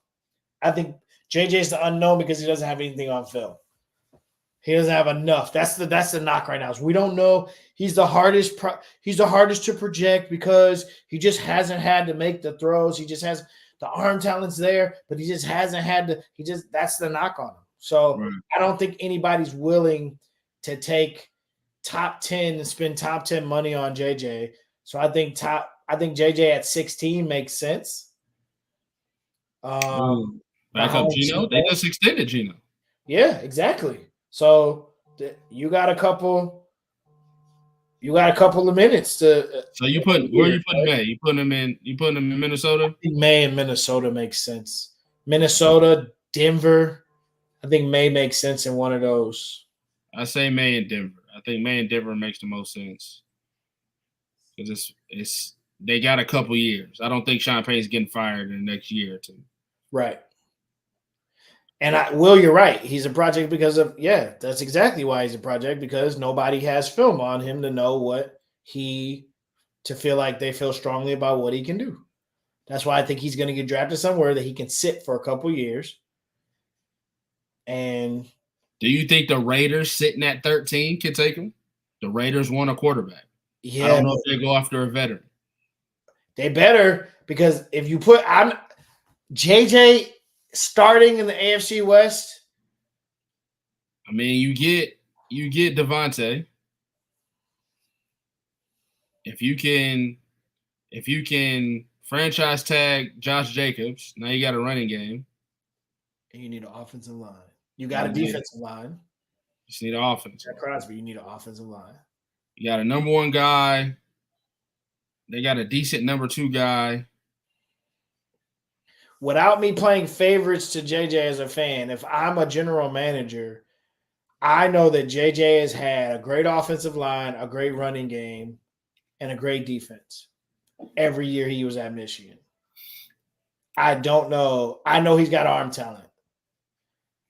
I think JJ's the unknown because he doesn't have anything on film. He doesn't have enough. That's the knock right now. Is we don't know. He's the hardest to project because he just hasn't had to make the throws. He just has the arm talent's there, but he just hasn't had to. That's the knock on him. So right. I don't think anybody's willing to take top 10 and spend top 10 money on JJ. So I think JJ at 16 makes sense. Back up Geno. They just extended Geno. Yeah, exactly. So you got a couple of minutes to. So where are you putting May? You putting him in Minnesota? I think May in Minnesota makes sense. Minnesota, Denver. I think May makes sense in one of those. I say May in Denver. I think May in Denver makes the most sense because it's they got a couple years. I don't think Sean Payton's getting fired in the next year or two. Right. And you're right. He's a project because of that's exactly why he's a project, because nobody has film on him to know to feel like they feel strongly about what he can do. That's why I think he's going to get drafted somewhere that he can sit for a couple years. And do you think the Raiders sitting at 13 can take him? The Raiders want a quarterback. Yeah. I don't know if they go after a veteran. They better, because if you put JJ starting in the AFC West. I mean, you get Devontae. If you can franchise tag Josh Jacobs, now you got a running game. And you need an offensive line. You got a defensive line. You just need an offense. At Crosby, you need an offensive line. You got a number 1 guy. They got a decent number 2 guy. Without me playing favorites to JJ as a fan, if I'm a general manager, I know that JJ has had a great offensive line, a great running game, and a great defense every year he was at Michigan. I don't know. I know he's got arm talent.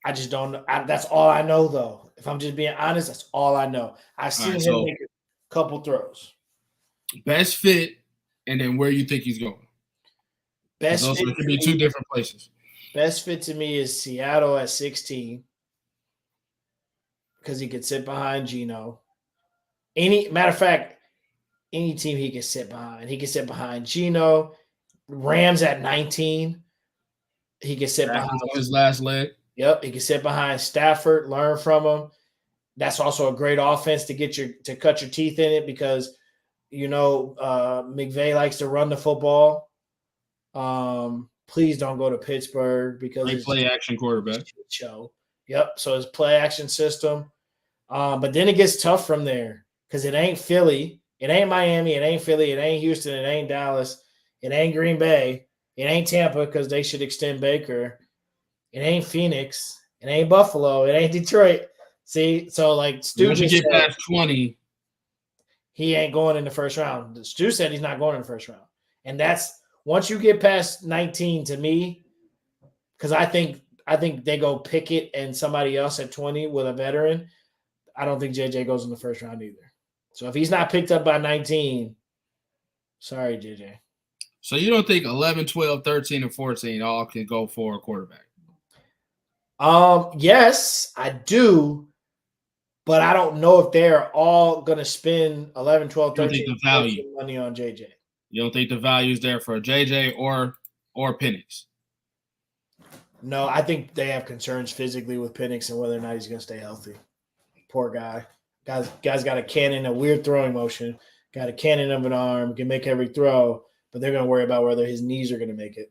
I just don't know. That's all I know, though. If I'm just being honest, that's all I know. I've seen him make a couple throws. Best fit, and then where you think he's going. Best those fit could be 2 different places. Best fit to me is Seattle at 16 because he could sit behind Geno. Matter of fact, any team he can sit behind. He can sit behind Geno. Rams at 19. He can sit behind his last leg. Yep, he can sit behind Stafford, learn from him. That's also a great offense to cut your teeth in it because McVay likes to run the football. Please don't go to Pittsburgh because it's play action quarterback show. Yep. So it's play action system. But then it gets tough from there because it ain't Philly, it ain't Miami, it ain't Philly, it ain't Houston, it ain't Dallas, it ain't Green Bay, it ain't Tampa because they should extend Baker. It ain't Phoenix, it ain't Buffalo, it ain't Detroit. See, so like Stu Once you just get said, past 20, he ain't going in the first round. Stu said he's not going in the first round, and that's once you get past 19 to me, because I think they go Pickett and somebody else at 20 with a veteran. I don't think JJ goes in the first round either. So if he's not picked up by 19, sorry, JJ. so you don't think 11, 12, 13, and 14 all can go for a quarterback? Yes, I do, but I don't know if they're all going to spend 11, 12, You don't think 13, the value? 14 money on JJ. You don't think the value is there for JJ or Penix? No, I think they have concerns physically with Penix and whether or not he's going to stay healthy. Poor guy. Guy's got a cannon, a weird throwing motion, got a cannon of an arm, can make every throw, but they're going to worry about whether his knees are going to make it.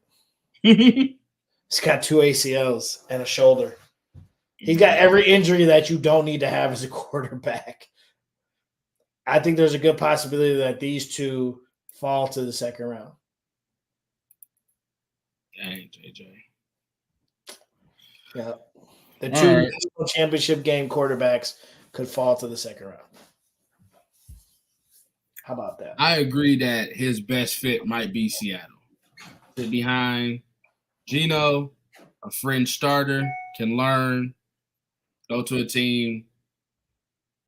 He's got 2 ACLs and a shoulder. He's got every injury that you don't need to have as a quarterback. I think there's a good possibility that these two fall to the second round. Dang, JJ. Yeah. The two national championship game quarterbacks could fall to the second round. How about that? I agree that his best fit might be Seattle. Sit behind Geno, a fringe starter, can learn, go to a team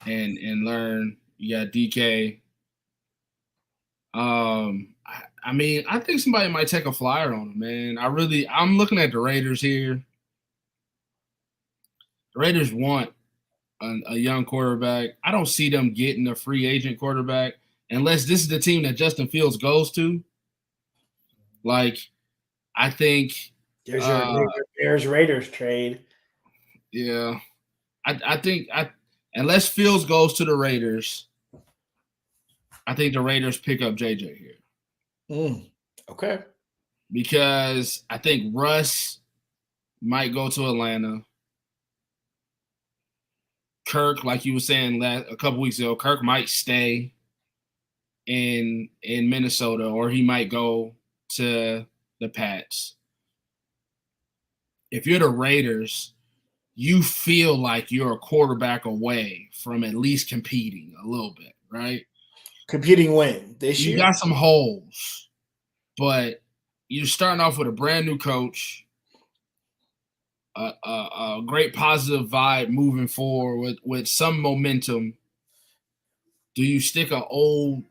and learn. You got DK. I mean, I think somebody might take a flyer on him, man. I'm looking at the Raiders here. The Raiders want a young quarterback. I don't see them getting a free agent quarterback unless this is the team that Justin Fields goes to. Like, I think there's your Bears-Raiders trade. Yeah. I think unless Fields goes to the Raiders, I think the Raiders pick up JJ here. Okay. Because I think Russ might go to Atlanta. Kirk, like you were saying a couple weeks ago, Kirk might stay in Minnesota, or he might go to the Pats. If you're the Raiders, you feel like you're a quarterback away from at least competing a little bit, right? Competing win this year. You got some holes, but you're starting off with a brand new coach, a great positive vibe moving forward with some momentum. Do you stick an old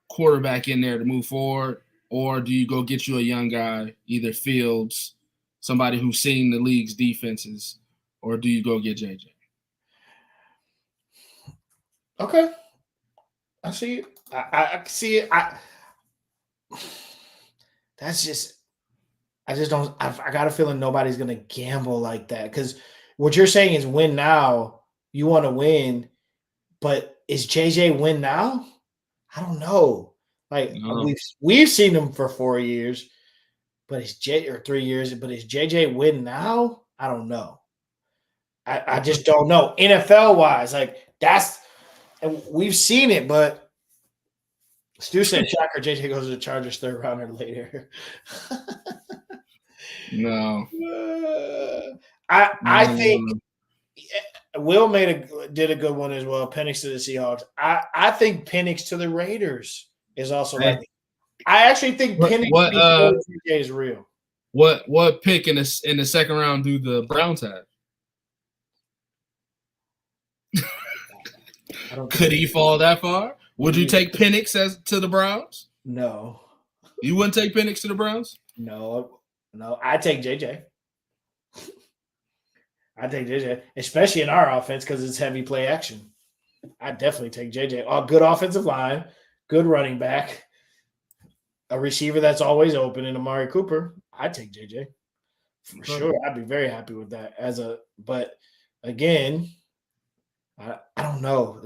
quarterback in there to move forward, or do you go get you a young guy, either Fields, somebody who's seen the league's defenses, or do you go get JJ? Okay. I see it. I see it. That's just – I just don't – I got a feeling nobody's going to gamble like that because what you're saying is win now. You want to win, but is JJ win now? I don't know. Like we've seen him for 4 years, but it's 3 years. But is JJ win now? I don't know. I just don't know. NFL wise, like we've seen it, but Stu said shocker JJ goes to the Chargers third rounder later. No. I think Will did a good one as well. Penix to the Seahawks. I think Penix to the Raiders is also likely. I actually think Penix is real. What pick in the second round do the Browns have? Could he fall that far? Would you take Penix to the Browns? No. You wouldn't take Penix to the Browns? No. I take JJ. I take JJ, especially in our offense because it's heavy play action. I definitely take JJ. A good offensive line, good running back, a receiver that's always open in Amari Cooper. I take JJ for sure. I'd be very happy with that. But again, I don't know.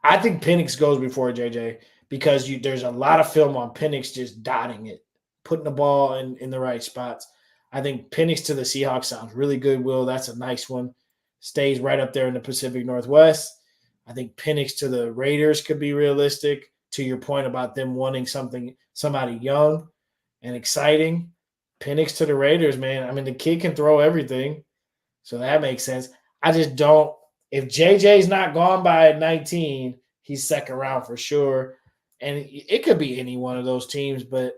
I think Penix goes before JJ because there's a lot of film on Penix just dotting it, putting the ball in the right spots. I think Penix to the Seahawks sounds really good, Will. That's a nice one. stays right up there in the Pacific Northwest. I think Penix to the Raiders could be realistic. To your point about them wanting somebody young and exciting, Penix to the Raiders, man. I mean, the kid can throw everything, so that makes sense. I just don't. If JJ's not gone by 19, he's second round for sure, and it could be any one of those teams. But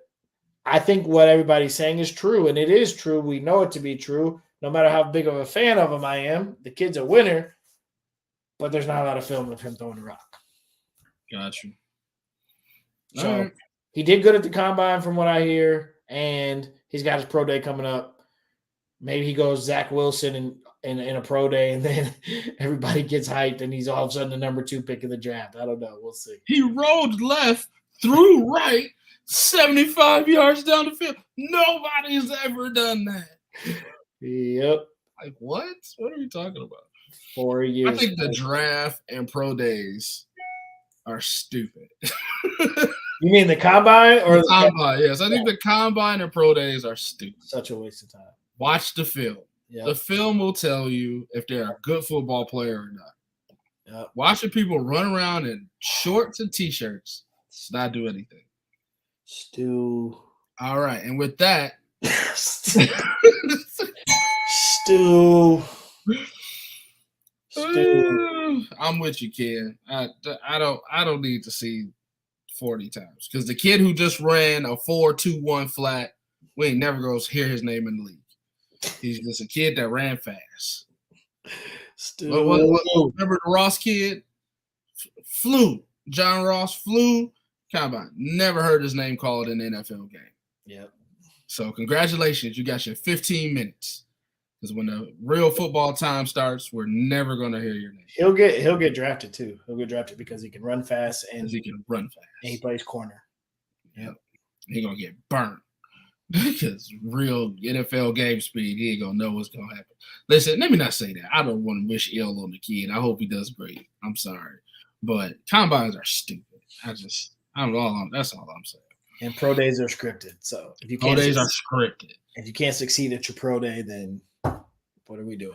I think what everybody's saying is true, and it is true. We know it to be true. No matter how big of a fan of him I am, the kid's a winner, but there's not a lot of film of him throwing the rock. Got you. So he did good at the combine from what I hear, and he's got his pro day coming up. Maybe he goes Zach Wilson in a pro day, and then everybody gets hyped, and he's all of a sudden the number 2 pick of the draft. I don't know. We'll see. He rolled left, threw right, 75 yards down the field. Nobody's ever done that. Yep. Like, what? What are we talking about? 4 years. I think the draft and pro days are stupid. You mean the combine or the combine? Yes, I think the combine and pro days are stupid. Such a waste of time. Watch the film. Yep. The film will tell you if they're a good football player or not. Yep. Watching people run around in shorts and t-shirts does not do anything. Stu. All right, and with that, Stu. I'm with you, Ken. I don't need to see 40 times because the kid who just ran a 4.21 flat, we ain't never gonna hear his name in the league. He's just a kid that ran fast. Remember the Ross kid? John Ross flew. Combine. Never heard his name called in the NFL game. Yep. So congratulations, you got your 15 minutes. Because when the real football time starts, we're never gonna hear your name. He'll get drafted too. He'll get drafted because he can run fast and he can run fast. And he plays corner. Yep. He's gonna get burnt. Because real NFL game speed, he ain't gonna know what's gonna happen. Listen, let me not say that. I don't want to wish ill on the kid. I hope he does great. I'm sorry. But combines are stupid. That's all I'm saying. And pro days are scripted. So if you pro days are scripted. If you can't succeed at your pro day, then what are we doing?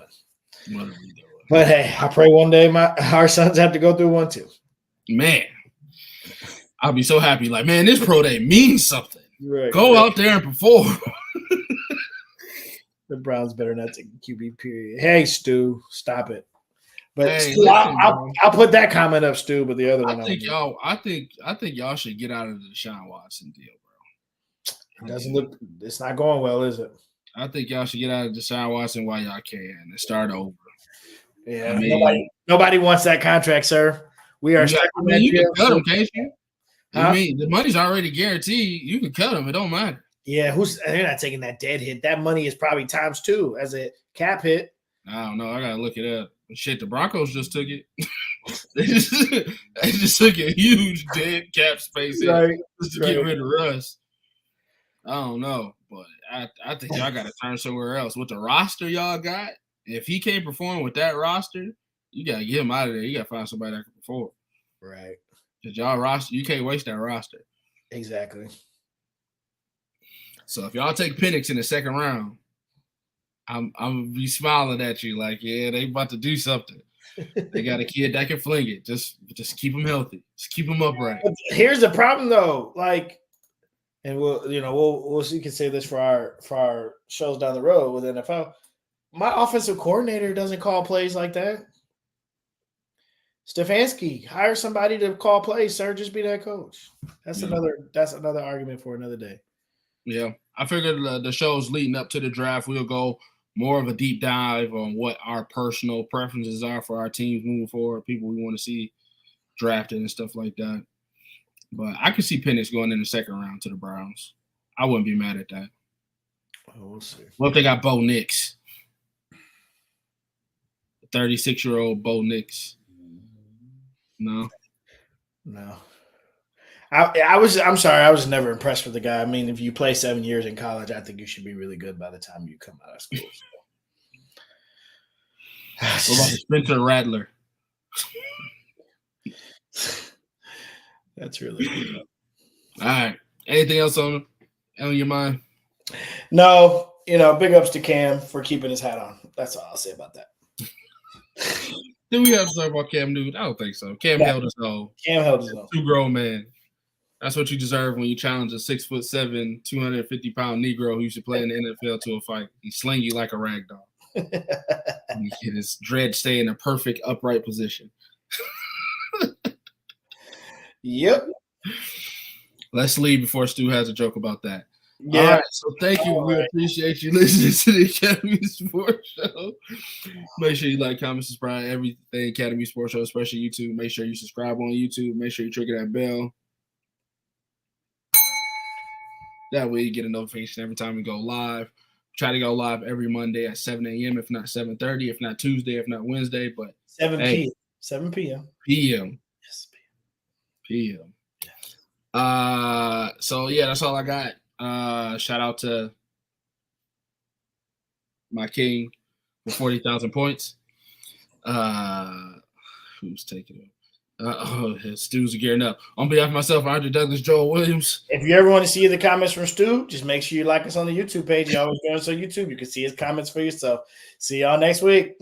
What are we doing? But hey, I pray one day our sons have to go through one too. Man, I'll be so happy. Like, man, this pro day means something. Right, go out there and perform. The Browns better not take a QB period. Hey, Stu, stop it. But hey, Stu, I'll put that comment up, Stu. But the other one, I think y'all should get out of the Deshaun Watson deal, bro. It doesn't look. It's not going well, is it? I think y'all should get out of Deshaun Watson while y'all can and start over. Yeah, I mean, nobody wants that contract, sir. We are. You can cut him, can't you? I mean, the money's already guaranteed. You can cut them. It don't matter. Yeah, they're not taking that dead hit. That money is probably times 2 as a cap hit. I don't know. I got to look it up. Shit, the Broncos just took it. they just took a huge dead cap space just to get rid of Russ. I don't know, but I think y'all got to turn somewhere else. With the roster y'all got, if he can't perform with that roster, you got to get him out of there. You got to find somebody that can perform. Right. Because y'all roster, you can't waste that roster. Exactly. So if y'all take Penix in the second round, I'm gonna be smiling at you like, yeah, they about to do something. They got a kid that can fling it. Just keep him healthy. Just keep him upright. But here's the problem though, like, and we'll you can say this for our shows down the road with NFL. My offensive coordinator doesn't call plays like that. Stefanski, hire somebody to call plays, sir. Just be that coach. That's another argument for another day. Yeah, I figured the shows leading up to the draft, we'll go more of a deep dive on what our personal preferences are for our teams moving forward, people we want to see drafted and stuff like that. But I could see Penix going in the second round to the Browns. I wouldn't be mad at that. Oh, we'll see. What if they got Bo Nix? 36-year-old Bo Nix. No. I'm sorry. I was never impressed with the guy. I mean, if you play 7 years in college, I think you should be really good by the time you come out of school. What about Spencer Rattler? That's really good. All right. Anything else on your mind? No. Big ups to Cam for keeping his hat on. That's all I'll say about that. Then we have to talk about Cam Newton. I don't think so. Cam held his own. Cam held his own. Two grown men. That's what you deserve when you challenge a 6'7", 250-pound Negro who used to play in the NFL to a fight. He sling you like a rag doll. His dread stay in a perfect upright position. Yep. Let's leave before Stu has a joke about that. Yeah. All right, so thank you. We appreciate you listening to the Academy Sports Show. Make sure you like, comment, subscribe, everything Academy Sports Show, especially YouTube. Make sure you subscribe on YouTube. Make sure you trigger that bell. That way you get a notification every time we go live. Try to go live every Monday at 7 a.m., if not 7:30, if not Tuesday, if not Wednesday. But 7 p.m. Hey, 7 p.m. PM. Yes, PM. So yeah, that's all I got. Shout out to my king for 40,000 points. Who's taking it? His Stu's are gearing up. On behalf of myself, Andre Douglas, Joel Williams. If you ever want to see the comments from Stu, just make sure you like us on the YouTube page. You always go to YouTube. You can see his comments for yourself. See y'all next week.